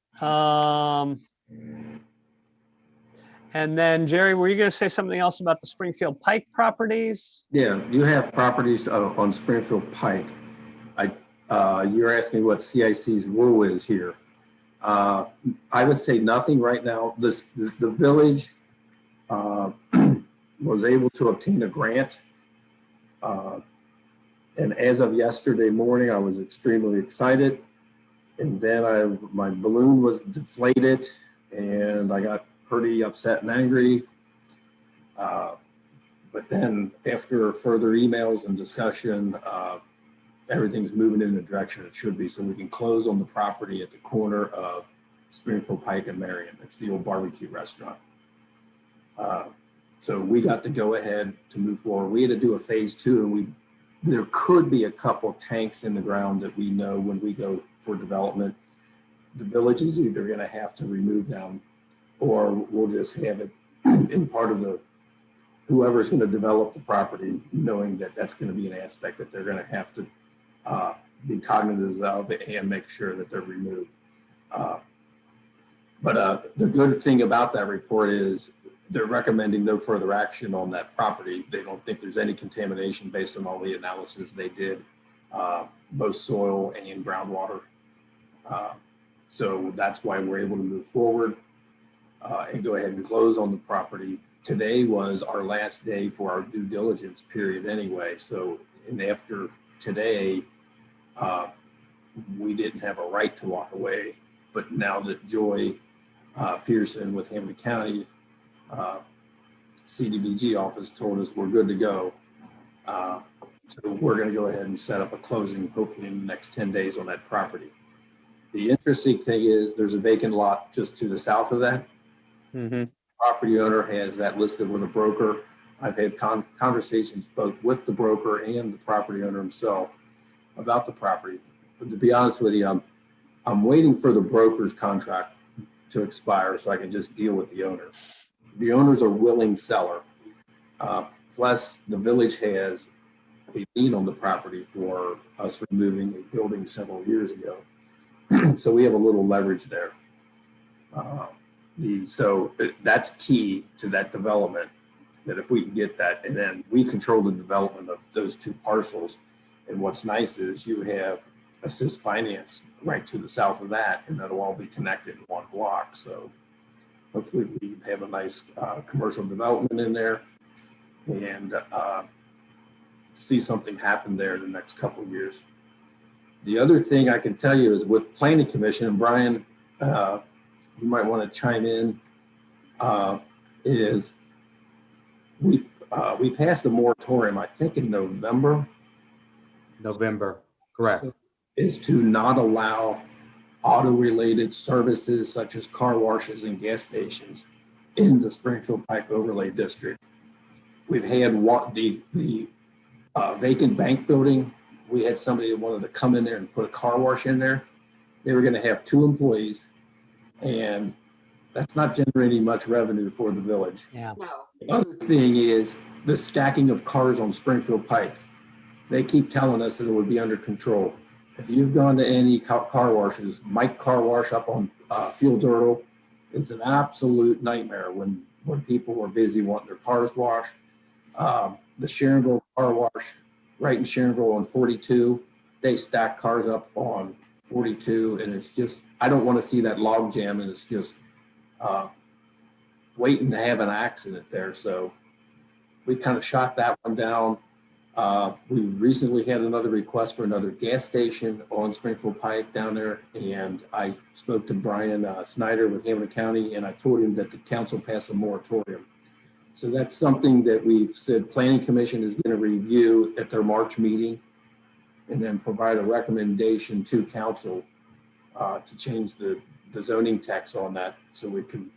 Speaker 1: And then Jerry, were you going to say something else about the Springfield Pike properties?
Speaker 3: Yeah, you have properties on Springfield Pike. You're asking what CIC's rule is here. I would say nothing right now. The village was able to obtain a grant. And as of yesterday morning, I was extremely excited. And then my balloon was deflated and I got pretty upset and angry. But then after further emails and discussion, everything's moving in the direction it should be. So we can close on the property at the corner of Springfield Pike and Marion. It's the old barbecue restaurant. So we got to go ahead to move forward. We had to do a phase 2, and there could be a couple tanks in the ground that we know when we go for development. The village is either going to have to remove them, or we'll just have it in part of whoever's going to develop the property, knowing that that's going to be an aspect that they're going to have to be cognizant of and make sure that they're removed. But the good thing about that report is they're recommending no further action on that property. They don't think there's any contamination based on all the analysis they did, both soil and groundwater. So that's why we're able to move forward and go ahead and close on the property. Today was our last day for our due diligence period anyway. So, and after today, we didn't have a right to walk away. But now that Joy Pearson with Hamilton County CDBG office told us we're good to go. So we're going to go ahead and set up a closing hopefully in the next 10 days on that property. The interesting thing is there's a vacant lot just to the south of that.
Speaker 1: Mm-hmm.
Speaker 3: Property owner has that listed with a broker. I've had conversations both with the broker and the property owner himself about the property. But to be honest with you, I'm waiting for the broker's contract to expire so I can just deal with the owner. The owner's a willing seller. Plus, the village has a lien on the property for us removing a building several years ago. So we have a little leverage there. So that's key to that development, that if we can get that, and then we control the development of those two parcels. And what's nice is you have assist finance right to the south of that, and that'll all be connected in one block. So hopefully we have a nice commercial development in there, and see something happen there in the next couple of years. The other thing I can tell you is with Planning Commission, and Brian, you might want to chime in, is we passed a moratorium, I think in November.
Speaker 4: November, correct.
Speaker 3: So, is to not allow auto-related services such as car washes and gas stations in the Springfield Pike Overlay District. We've had the vacant bank building. We had somebody that wanted to come in there and put a car wash in there. They were going to have 2 employees, and that's not generating much revenue for the village.
Speaker 1: Yeah.
Speaker 5: No.
Speaker 3: The other thing is the stacking of cars on Springfield Pike. They keep telling us that it would be under control. If you've gone to any car washes, Mike Car Wash up on Fields Erdel, it's an absolute nightmare when people are busy wanting their cars washed. The Sharonville Car Wash, right in Sharonville on 42, they stack cars up on 42, and it's just, I don't want to see that log jam, and it's just waiting to have an accident there. So we kind of shot that one down. We recently had another request for another gas station on Springfield Pike down there, and I spoke to Brian Snyder with Hamilton County, and I told him that the council passed a moratorium. So that's something that we've said Planning Commission is going to review at their March meeting, and then provide a recommendation to council to change the zoning text on that, so we can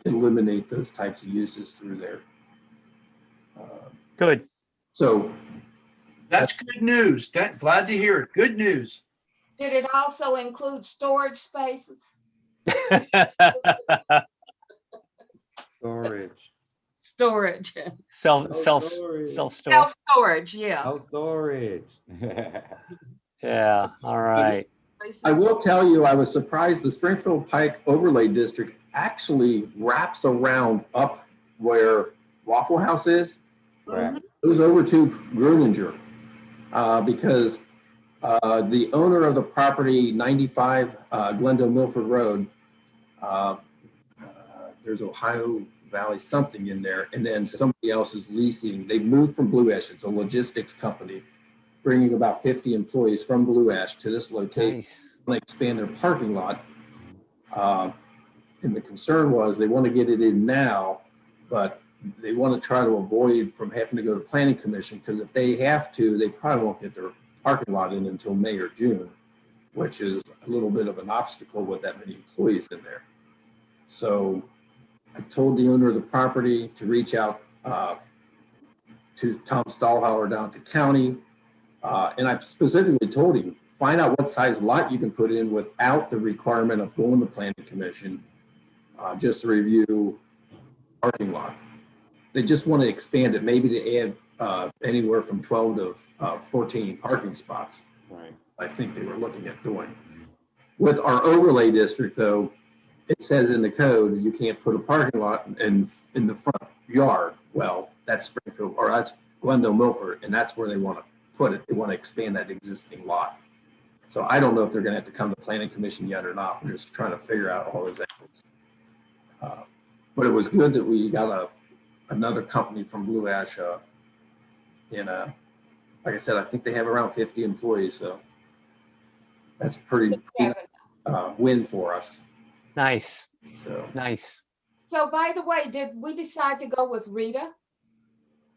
Speaker 3: eliminate those types of uses through there.
Speaker 1: Good.
Speaker 3: So
Speaker 7: That's good news. Glad to hear it. Good news.
Speaker 5: Did it also include storage spaces?
Speaker 4: Storage.
Speaker 5: Storage.
Speaker 1: Self-storage.
Speaker 5: Self-storage, yeah.
Speaker 4: No storage.
Speaker 1: Yeah, all right.
Speaker 3: I will tell you, I was surprised the Springfield Pike Overlay District actually wraps around up where Waffle House is.
Speaker 4: Right.
Speaker 3: It goes over to Gruninger because the owner of the property, 95 Glendale Milford Road, there's Ohio Valley something in there, and then somebody else is leasing. They moved from Blue Ash. It's a logistics company, bringing about 50 employees from Blue Ash to this location.
Speaker 1: Nice.
Speaker 3: They expand their parking lot. And the concern was they want to get it in now, but they want to try to avoid from having to go to Planning Commission, because if they have to, they probably won't get their parking lot in until May or June, which is a little bit of an obstacle with that many employees in there. So I told the owner of the property to reach out to Tom Stahlhauer down at the county. And I specifically told him, find out what size lot you can put in without the requirement of going to Planning Commission, just to review parking lot. They just want to expand it, maybe to add anywhere from 12 to 14 parking spots.
Speaker 4: Right.
Speaker 3: I think they were looking at doing. With our overlay district, though, it says in the code you can't put a parking lot in the front yard. Well, that's Springfield, or that's Glendale Milford, and that's where they want to put it. They want to expand that existing lot. So I don't know if they're going to have to come to Planning Commission yet or not. We're just trying to figure out all those angles. But it was good that we got another company from Blue Ash like I said, I think they have around 50 employees. So that's a pretty win for us.
Speaker 1: Nice.
Speaker 3: So
Speaker 1: Nice.
Speaker 5: So by the way, did we decide to go with Rita?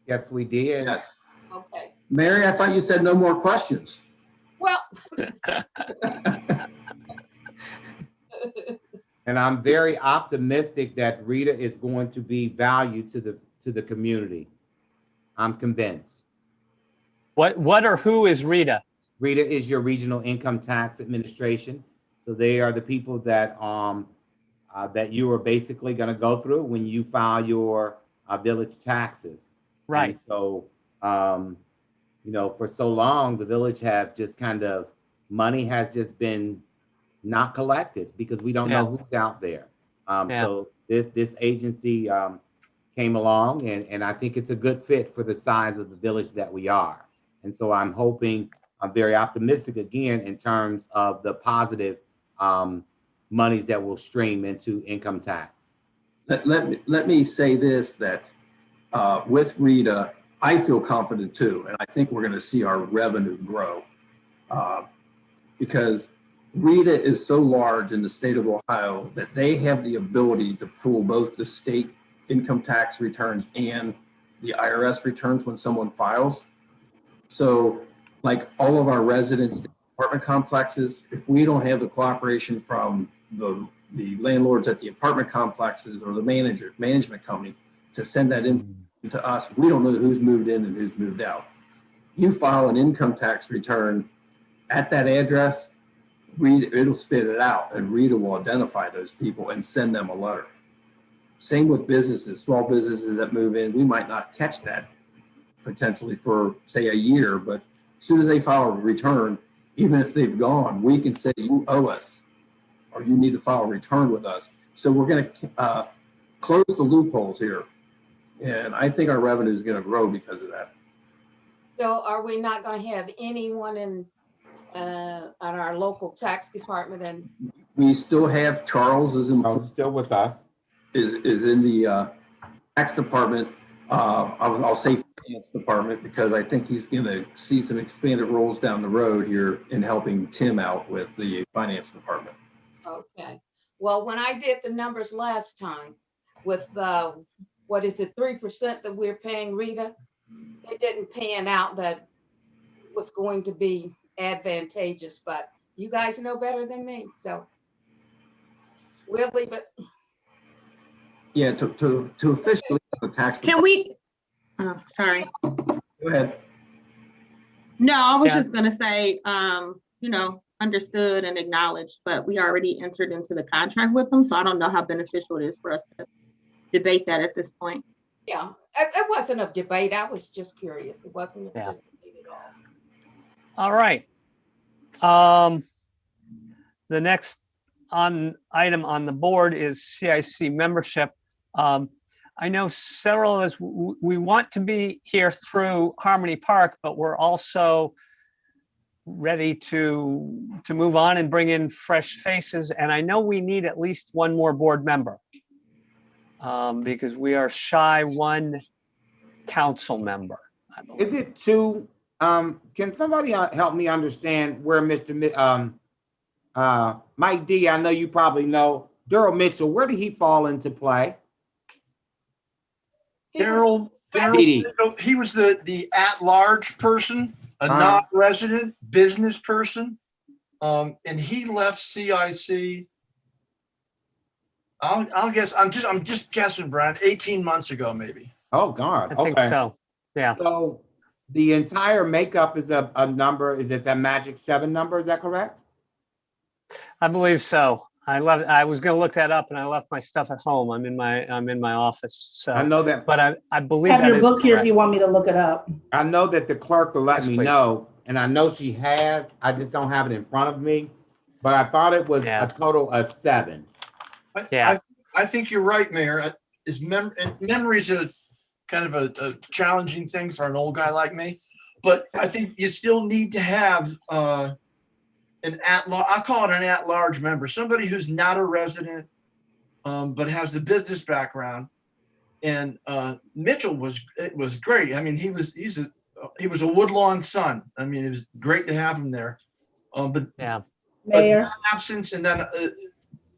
Speaker 4: Yes, we did.
Speaker 3: yes.
Speaker 5: Okay.
Speaker 3: Mary, I thought you said no more questions.
Speaker 5: Well,
Speaker 4: And I'm very optimistic that Rita is going to be value to the community. I'm convinced.
Speaker 1: What or who is Rita?
Speaker 4: Rita is your regional income tax administration. So they are the people that that you are basically going to go through when you file your village taxes.
Speaker 1: Right.
Speaker 4: And so, you know, for so long, the village have just kind of, money has just been not collected because we don't know who's out there. So this agency came along, and I think it's a good fit for the size of the village that we are. And so I'm very optimistic again in terms of the positive monies that will stream into income tax.
Speaker 3: Let me say this, that with Rita, I feel confident too, and I think we're going to see our revenue grow because Rita is so large in the state of Ohio that they have the ability to pull both the state income tax returns and the IRS returns when someone files. So like all of our residents in apartment complexes, if we don't have the cooperation from the landlords at the apartment complexes or the management company to send that in to us, we don't know who's moved in and who's moved out. You file an income tax return at that address, it'll spit it out, and Rita will identify those people and send them a letter. Same with businesses, small businesses that move in. We might not catch that potentially for, say, a year, but as soon as they file a return, even if they've gone, we can say, you owe us, or you need to file a return with us. So we're going to close the loopholes here. And I think our revenue is going to grow because of that.
Speaker 5: So are we not going to have anyone in on our local tax department? And
Speaker 3: we still have Charles is
Speaker 4: still with us.
Speaker 3: Is in the tax department. I'll say finance department because I think he's going to see some expanded roles down the road here in helping Tim out with the finance department.
Speaker 5: okay. Well, when I did the numbers last time with the, what is it, 3% that we're paying Rita, it didn't pan out that was going to be advantageous, but you guys know better than me, so we'll leave it.
Speaker 3: Yeah, to officially the tax
Speaker 8: Can
Speaker 3: department.
Speaker 8: we, oh, sorry.
Speaker 3: Go ahead.
Speaker 8: No, I was
Speaker 1: Yeah.
Speaker 8: just gonna say, you know, understood and acknowledged, but we already entered into the contract with them, so I don't know how beneficial it is for us to debate that at this point.
Speaker 5: Yeah, it wasn't a debate. I was just curious. It wasn't a
Speaker 1: Yeah.
Speaker 5: debate at all.
Speaker 1: All right. The next item on the board is CIC membership. I know several of us, we want to be here through Harmony Park, but we're also ready to move on and bring in fresh faces. And I know we need at least one more board member because we are shy one council member, I believe.
Speaker 4: Is it two? Can somebody help me understand where Mike D, I know you probably know, Daryl Mitchell, where did he fall into play?
Speaker 7: Daryl, he was the at-large person, a non-resident business person, and he left CIC. I'll guess. I'm just guessing, Brian. 18 months ago, maybe.
Speaker 4: Oh God.
Speaker 1: I think
Speaker 4: Okay.
Speaker 1: so. Yeah.
Speaker 4: So the entire makeup is a number. Is it that magic 7 number? Is that correct?
Speaker 1: I believe so. I was going to look that up, and I left my stuff at home. I'm in my office. So
Speaker 4: I know that,
Speaker 1: but I believe
Speaker 2: Have
Speaker 1: that
Speaker 2: your
Speaker 1: is
Speaker 2: book here if
Speaker 1: correct.
Speaker 2: you want me to look it up.
Speaker 4: I know that the clerk will let
Speaker 1: Yes,
Speaker 4: me
Speaker 1: please.
Speaker 4: know, and I know she has. I just don't have it in front of me. But I thought it was
Speaker 1: Yeah.
Speaker 4: a total of 7.
Speaker 1: Yeah.
Speaker 7: I think you're right, Mayor. Memory's a kind of a challenging thing for an old guy like me, but I think you still need to have an at-large. I call it an at-large member, somebody who's not a resident, but has the business background. And Mitchell was great. I mean, he was a Woodlawn son. I mean, it was great to have him there. But
Speaker 1: Yeah.
Speaker 2: Mayor,
Speaker 7: absence, and then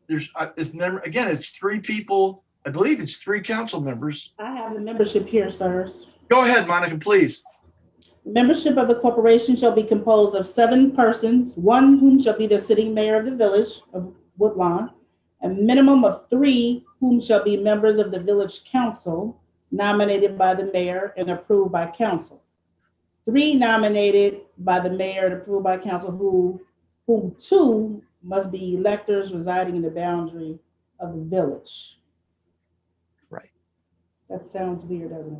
Speaker 7: it's 3 people. I believe it's 3 council members.
Speaker 2: I have the membership here, sirs.
Speaker 7: Go ahead, Monica, please.
Speaker 2: Membership of the corporation shall be composed of 7 persons, one whom shall be the sitting mayor of the village of Woodlawn, a minimum of 3 whom shall be members of the village council, nominated by the mayor and approved by council. 3 nominated by the mayor and approved by council, whom 2 must be electors residing in the boundary of the village.
Speaker 1: Right.
Speaker 2: That sounds weird, doesn't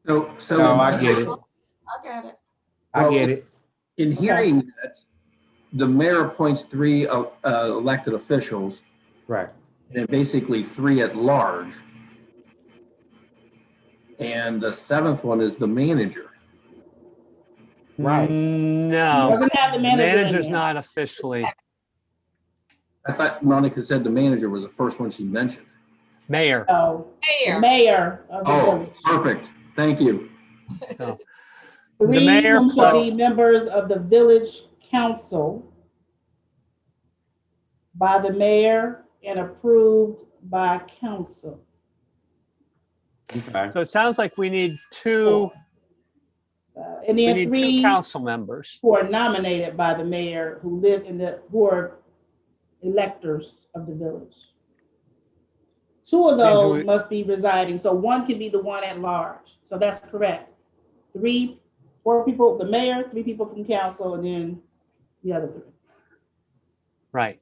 Speaker 2: it?
Speaker 3: So
Speaker 4: No, I get it.
Speaker 5: I got it.
Speaker 4: I get it.
Speaker 3: in hearing that, the mayor appoints 3 elected officials,
Speaker 4: Right.
Speaker 3: and basically 3 at large. And the 7th one is the manager.
Speaker 4: Right.
Speaker 1: No,
Speaker 2: Doesn't have the
Speaker 1: the
Speaker 2: manager in
Speaker 1: manager's
Speaker 2: there.
Speaker 1: not officially
Speaker 3: I thought Monica said the manager was the first one she mentioned.
Speaker 1: mayor.
Speaker 2: No, the
Speaker 5: Mayor.
Speaker 2: mayor of the
Speaker 3: Oh,
Speaker 2: village.
Speaker 3: perfect. Thank you.
Speaker 1: No.
Speaker 2: 3
Speaker 1: mayor
Speaker 2: whom shall
Speaker 1: plus-
Speaker 2: be members of the village council by the mayor and approved by council.
Speaker 4: Okay.
Speaker 1: So it sounds like we need 2,
Speaker 2: And
Speaker 1: we
Speaker 2: then
Speaker 1: need 2
Speaker 2: 3
Speaker 1: council members.
Speaker 2: who are nominated by the mayor who live who are electors of the village. 2 of
Speaker 1: Means
Speaker 2: those
Speaker 1: we-
Speaker 2: must be residing, so 1 can be the one at large. So that's correct. 4 people, the mayor, 3 people from council, and then the other 3.
Speaker 1: Right.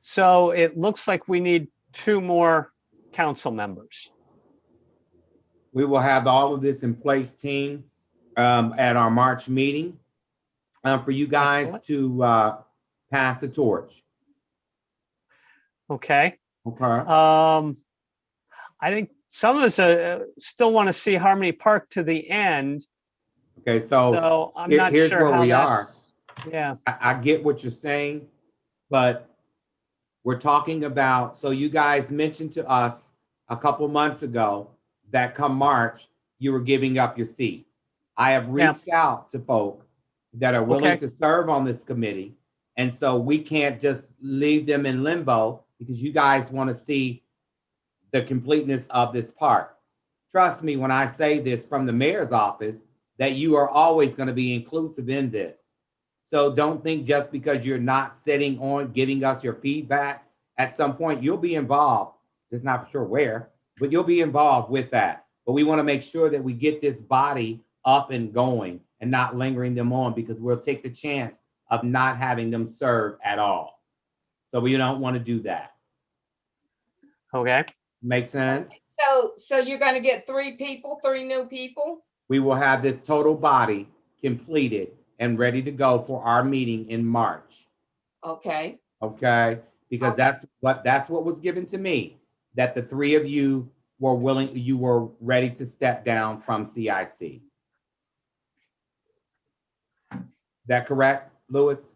Speaker 1: So it looks like we need 2 more council members.
Speaker 4: We will have all of this in place, team, at our March meeting, for you guys
Speaker 1: Excellent.
Speaker 4: to pass the torch.
Speaker 1: Okay.
Speaker 4: Okay.
Speaker 1: I think some of us still want to see Harmony Park to the end.
Speaker 4: Okay. So
Speaker 1: So I'm
Speaker 4: here-
Speaker 1: not
Speaker 4: here's
Speaker 1: sure
Speaker 4: where
Speaker 1: how
Speaker 4: we
Speaker 1: that's. Yeah.
Speaker 4: I get what you're saying, but we're talking about, so you guys mentioned to us a couple months ago that come March, you were giving up your seat. I have
Speaker 1: Yeah.
Speaker 4: reached out to folk that are willing
Speaker 1: Okay.
Speaker 4: to serve on this committee. And so we can't just leave them in limbo because you guys want to see the completeness of this park. Trust me when I say this from the mayor's office, that you are always going to be inclusive in this. So don't think just because you're not sitting on giving us your feedback, at some point you'll be involved. Just not for sure where, but you'll be involved with that. But we want to make sure that we get this body up and going and not lingering them on, because we'll take the chance of not having them serve at all. So we don't want to do that.
Speaker 1: Okay.
Speaker 4: Make sense?
Speaker 5: So you're gonna get 3 people, 3 new people?
Speaker 4: We will have this total body completed and ready to go for our meeting in March.
Speaker 5: Okay.
Speaker 4: Okay, because that's what was given to me, that the 3 of you were willing, you were ready to step down from CIC. That correct, Lewis?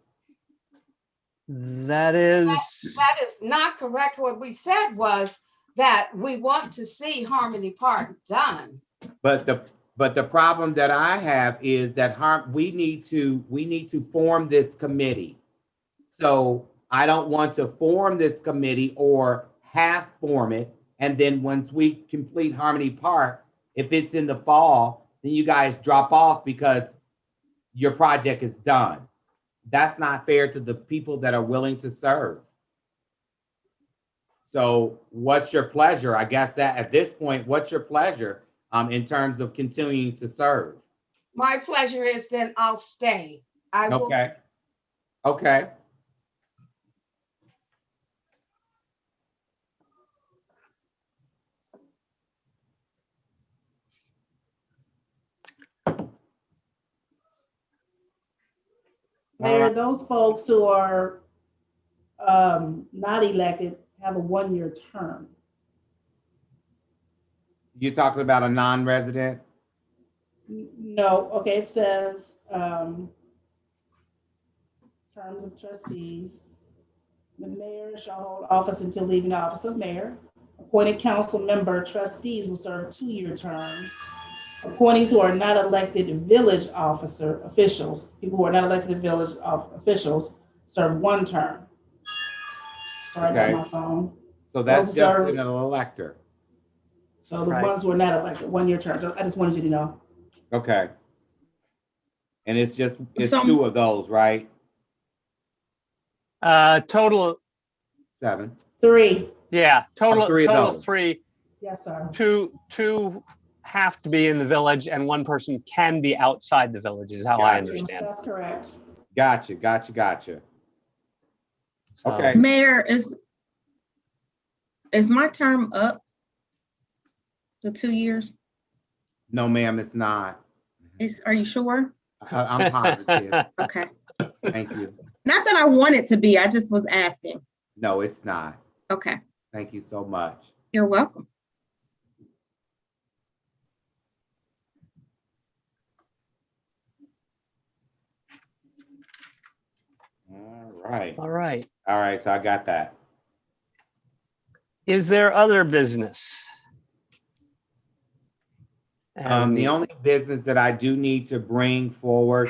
Speaker 1: That is.
Speaker 5: That is not correct. What we said was that we want to see Harmony Park done.
Speaker 4: But the problem that I have is that we need to form this committee. So I don't want to form this committee or half form it. And then once we complete Harmony Park, if it's in the fall, then you guys drop off because your project is done. That's not fair to the people that are willing to serve. So what's your pleasure? I guess that at this point, what's your pleasure in terms of continuing to serve?
Speaker 5: My pleasure is then I'll stay. I will.
Speaker 4: Okay. Okay.
Speaker 2: Mayor, those folks who are not elected have a 1-year term.
Speaker 4: You're talking about a non-resident?
Speaker 2: No, okay, it says terms of trustees. The mayor shall hold office until leaving the office of mayor. Appointed council member trustees will serve 2-year terms. Appointees who are not elected village officials, people who are not elected village officials, serve 1 term. Sorry
Speaker 4: Okay.
Speaker 2: about my phone.
Speaker 4: So that's
Speaker 2: Those
Speaker 4: just
Speaker 2: are-
Speaker 4: an elector.
Speaker 2: So the
Speaker 1: Right.
Speaker 2: ones who are not elected, 1-year terms. I just wanted you to know.
Speaker 4: Okay. And it's
Speaker 8: 'Some-
Speaker 4: 2 of those, right?
Speaker 1: Total.
Speaker 4: 7.
Speaker 2: 3,
Speaker 1: Yeah. Total.
Speaker 4: 3 of
Speaker 1: Total
Speaker 4: those.
Speaker 1: 3.
Speaker 2: yes, sir.
Speaker 1: 2 have to be in the village and one person can be outside the village is how I
Speaker 4: Gotcha.
Speaker 2: Yes,
Speaker 1: understand.
Speaker 2: that's correct.
Speaker 4: Gotcha.
Speaker 1: So-
Speaker 4: Okay.
Speaker 8: Mayor, is my term up? The 2 years?
Speaker 4: No, ma'am, it's not.
Speaker 8: Are you sure?
Speaker 4: I'm positive.
Speaker 8: Okay.
Speaker 4: Thank you.
Speaker 8: Not that I want it to be, I just was asking.
Speaker 4: No, it's not.
Speaker 8: Okay,
Speaker 4: Thank you so much.
Speaker 8: you're welcome.
Speaker 4: All right.
Speaker 1: All right.
Speaker 4: All right, so I got that.
Speaker 1: Is there other business?
Speaker 4: The only business that I do need to bring forward,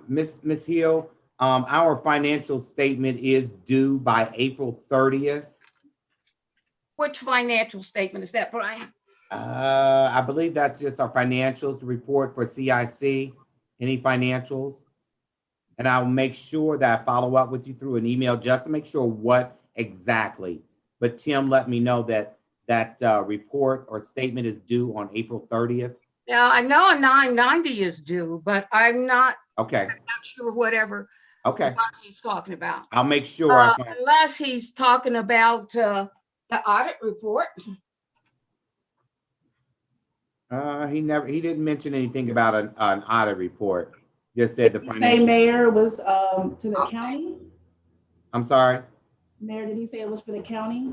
Speaker 4: Miss Hill, our financial statement is due by April 30th.
Speaker 5: Which financial statement is that, Brian?
Speaker 4: I believe that's just our financials report for CIC, any financials. And I'll make sure that I follow up with you through an email just to make sure what exactly. But Tim let me know that report or statement is due on April 30th.
Speaker 5: Now, I know a 990 is due, but I'm not
Speaker 4: Okay,
Speaker 5: sure whatever
Speaker 4: okay.
Speaker 5: what he's talking about.
Speaker 4: I'll make sure. I find-
Speaker 5: Unless he's talking about the audit report.
Speaker 4: He didn't mention anything about an audit report. Just said the
Speaker 2: Hey,
Speaker 4: financial.
Speaker 2: Mayor, was to the
Speaker 5: Okay.
Speaker 2: county?
Speaker 4: I'm sorry.
Speaker 2: Mayor, did he say it was for the county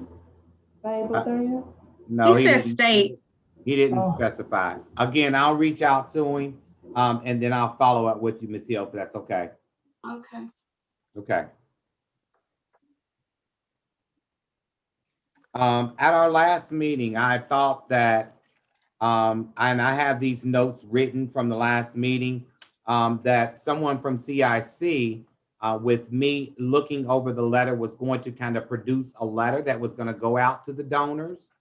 Speaker 2: by April 30th?
Speaker 4: No,
Speaker 8: He said
Speaker 4: didn't.
Speaker 8: state.
Speaker 4: He didn't
Speaker 2: Oh.
Speaker 4: specify. Again, I'll reach out to him, and then I'll follow up with you, Ms. Hill, if that's okay.
Speaker 5: Okay.
Speaker 4: Okay. At our last meeting, I thought that, and I have these notes written from the last meeting, that someone from CIC, with me looking over the letter, was going to kind of produce a letter that was going to go out to the donors.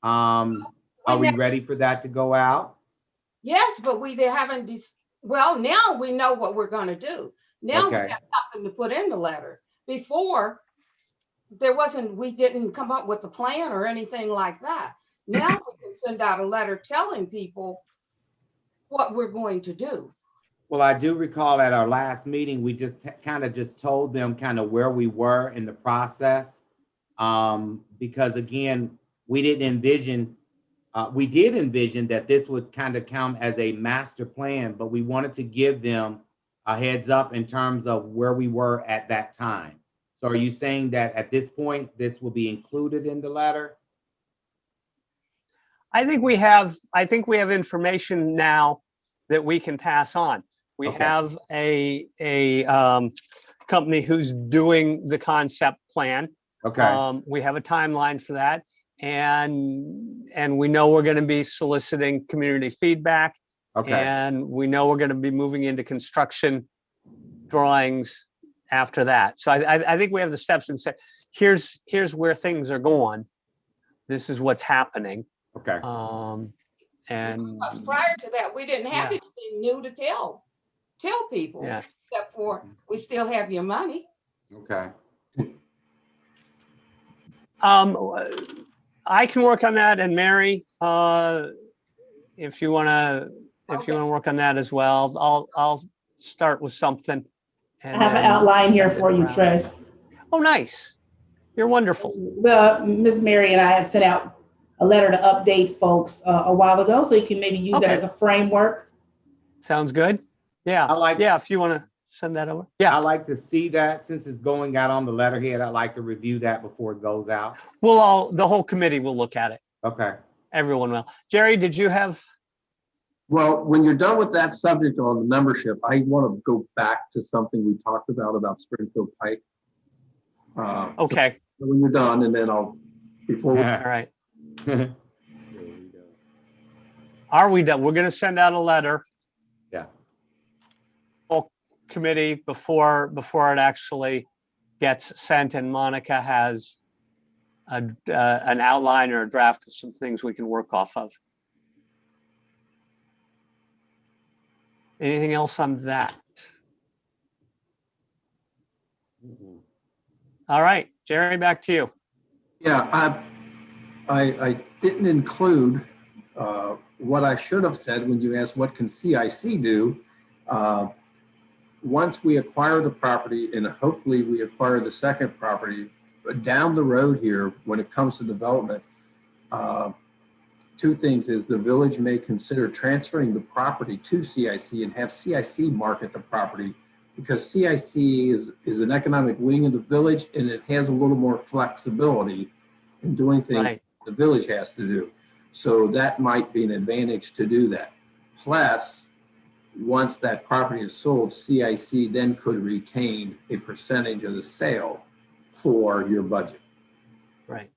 Speaker 4: Are we ready for that to go out?
Speaker 5: Yes, but we haven't, well, now we know what we're gonna do. Now we
Speaker 4: Okay.
Speaker 5: have something to put in the letter. Before, we didn't come up with a plan or anything like that. Now we can send out a letter telling people what we're going to do.
Speaker 4: Well, I do recall at our last meeting, we just kind of just told them kind of where we were in the process. Because again, we did envision that this would kind of come as a master plan, but we wanted to give them a heads up in terms of where we were at that time. So are you saying that at this point, this will be included in the letter?
Speaker 1: I think we have information now that we can pass on. We
Speaker 4: Okay.
Speaker 1: have a company who's doing the concept plan.
Speaker 4: Okay,
Speaker 1: We have a timeline for that. And we know we're going to be soliciting community feedback.
Speaker 4: okay,
Speaker 1: And we know we're going to be moving into construction drawings after that. So I think we have the steps and say, here's where things are going. This is what's happening.
Speaker 4: okay.
Speaker 1: And
Speaker 5: Because prior to that, we didn't have
Speaker 1: Yeah.
Speaker 5: anything new to tell people,
Speaker 1: yeah,
Speaker 5: except for we still have your money.
Speaker 4: Okay.
Speaker 1: I can work on that, and Mary, if you wanna
Speaker 5: Okay.
Speaker 1: work on that as well, I'll start with something.
Speaker 2: I
Speaker 1: and
Speaker 2: have an
Speaker 1: then
Speaker 2: outline here
Speaker 1: send it
Speaker 2: for you,
Speaker 1: around.
Speaker 2: Trace.
Speaker 1: Oh, nice. You're wonderful.
Speaker 2: Well, Ms. Mary and I had sent out a letter to update folks a while ago, so you can maybe use that
Speaker 1: Okay.
Speaker 2: as a framework.
Speaker 1: Sounds good. Yeah, if you wanna send that over.
Speaker 4: I
Speaker 1: Yeah,
Speaker 4: like to see that since it's going out on the letterhead. I'd like to review that before it goes out.
Speaker 1: the whole committee will look at it.
Speaker 4: Okay.
Speaker 1: Everyone will. Jerry, did you have?
Speaker 3: Well, when you're done with that subject on the membership, I want to go back to something we talked about Springfield Pike.
Speaker 1: Okay,
Speaker 3: When you're done, and then before we
Speaker 1: all right. Are we done? We're gonna send out a letter.
Speaker 4: Yeah.
Speaker 1: Full committee before it actually gets sent, and Monica has an outline or a draft of some things we can work off of. Anything else on that? All right, Jerry, back to you.
Speaker 3: Yeah, I didn't include what I should have said when you asked what can CIC do, once we acquire the property and hopefully we acquire the second property, but down the road here, when it comes to development, two things is the village may consider transferring the property to CIC and have CIC market the property, because CIC is an economic wing of the village and it has a little more flexibility in doing things
Speaker 1: Right.
Speaker 3: the village has to do. So that might be an advantage to do that. Plus, once that property is sold, CIC then could retain a percentage of the sale for your budget.
Speaker 1: Right.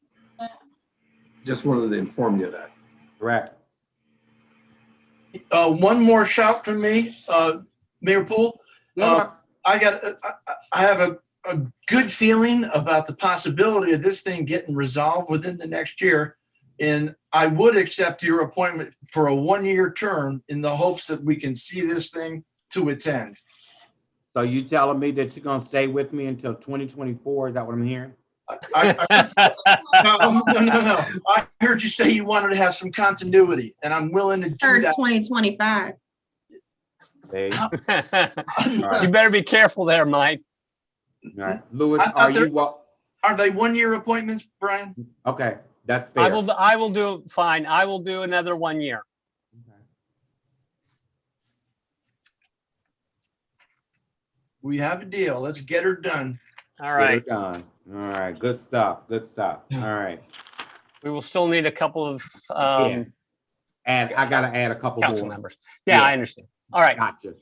Speaker 3: Just wanted to inform you of that.
Speaker 4: Correct.
Speaker 7: One more shout from me, Mayor Poole.
Speaker 4: Yeah.
Speaker 7: I have a good feeling about the possibility of this thing getting resolved within the next year. And I would accept your appointment for a 1-year term in the hopes that we can see this thing to its end.
Speaker 4: So you telling me that you're gonna stay with me until 2024? Is that what I'm hearing?
Speaker 7: No. I heard you say you wanted to have some continuity, and I'm willing to do
Speaker 8: Or
Speaker 7: that.
Speaker 8: 2025.
Speaker 4: Hey,
Speaker 1: You better be careful there, Mike.
Speaker 4: all right. Louis,
Speaker 7: I-
Speaker 4: are you what?
Speaker 7: Are they 1-year appointments, Brian?
Speaker 4: Okay, that's fair.
Speaker 1: I will do fine. I will do another 1 year.
Speaker 4: Okay.
Speaker 7: We have a deal. Let's get her done.
Speaker 1: All
Speaker 4: Get her
Speaker 1: right.
Speaker 4: done. All right, good stuff, good stuff. All right.
Speaker 1: We will still need a couple of
Speaker 4: Yeah. And I gotta add a couple
Speaker 1: council
Speaker 4: more.
Speaker 1: members. Yeah,
Speaker 4: Yeah.
Speaker 1: I understand. All right.
Speaker 4: Gotcha.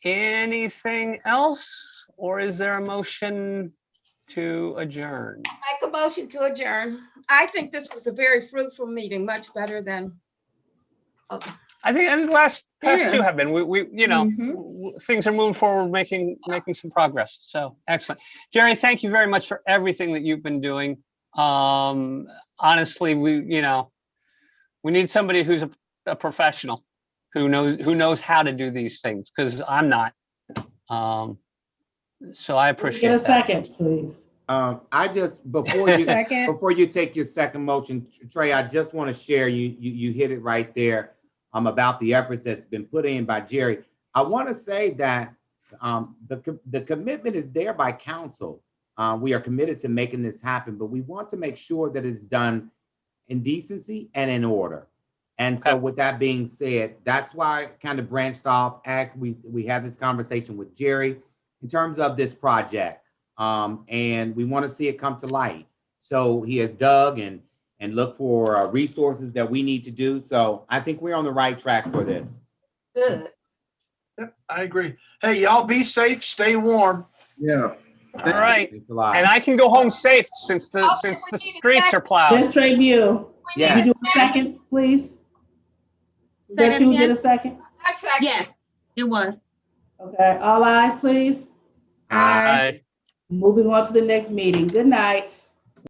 Speaker 1: Anything else? Or is there a motion to adjourn?
Speaker 5: Make a motion to adjourn. I think this was a very fruitful meeting, much better than.
Speaker 1: I think the last past
Speaker 8: Yeah.
Speaker 1: two have been, we you know,
Speaker 8: Mhm.
Speaker 1: things are moving forward, making some progress. So excellent. Jerry, thank you very much for everything that you've been doing. Honestly, we need somebody who's a professional, who knows how to do these things, because I'm not. So I appreciate
Speaker 2: Get a
Speaker 1: that.
Speaker 2: second, please.
Speaker 4: I just, before you
Speaker 8: Second.
Speaker 4: before you take your second motion, Trey, I just want to share, you hit it right there, about the efforts that's been put in by Jerry. I want to say that the commitment is there by council. We are committed to making this happen, but we want to make sure that it's done in decency and in order. And so
Speaker 1: Okay.
Speaker 4: with that being said, that's why I kind of branched off. We had this conversation with Jerry in terms of this project. And we want to see it come to light. So he has dug and looked for resources that we need to do. So I think we're on the right track for this.
Speaker 5: Good.
Speaker 7: Yep, I agree. Hey, y'all be safe, stay warm.
Speaker 3: Yeah.
Speaker 1: All right.
Speaker 4: Thanks a lot.
Speaker 1: And I can go home safe since the streets are plowed.
Speaker 2: Ms. Trabue,
Speaker 4: Yeah.
Speaker 2: you do a second, please? Is
Speaker 8: Say
Speaker 2: that
Speaker 8: that
Speaker 2: you
Speaker 8: again?
Speaker 2: did a second?
Speaker 5: I second.
Speaker 8: Yes, it was.
Speaker 2: Okay, all eyes, please.
Speaker 8: Aye.
Speaker 1: Bye.
Speaker 2: Moving on to the next meeting. Good night.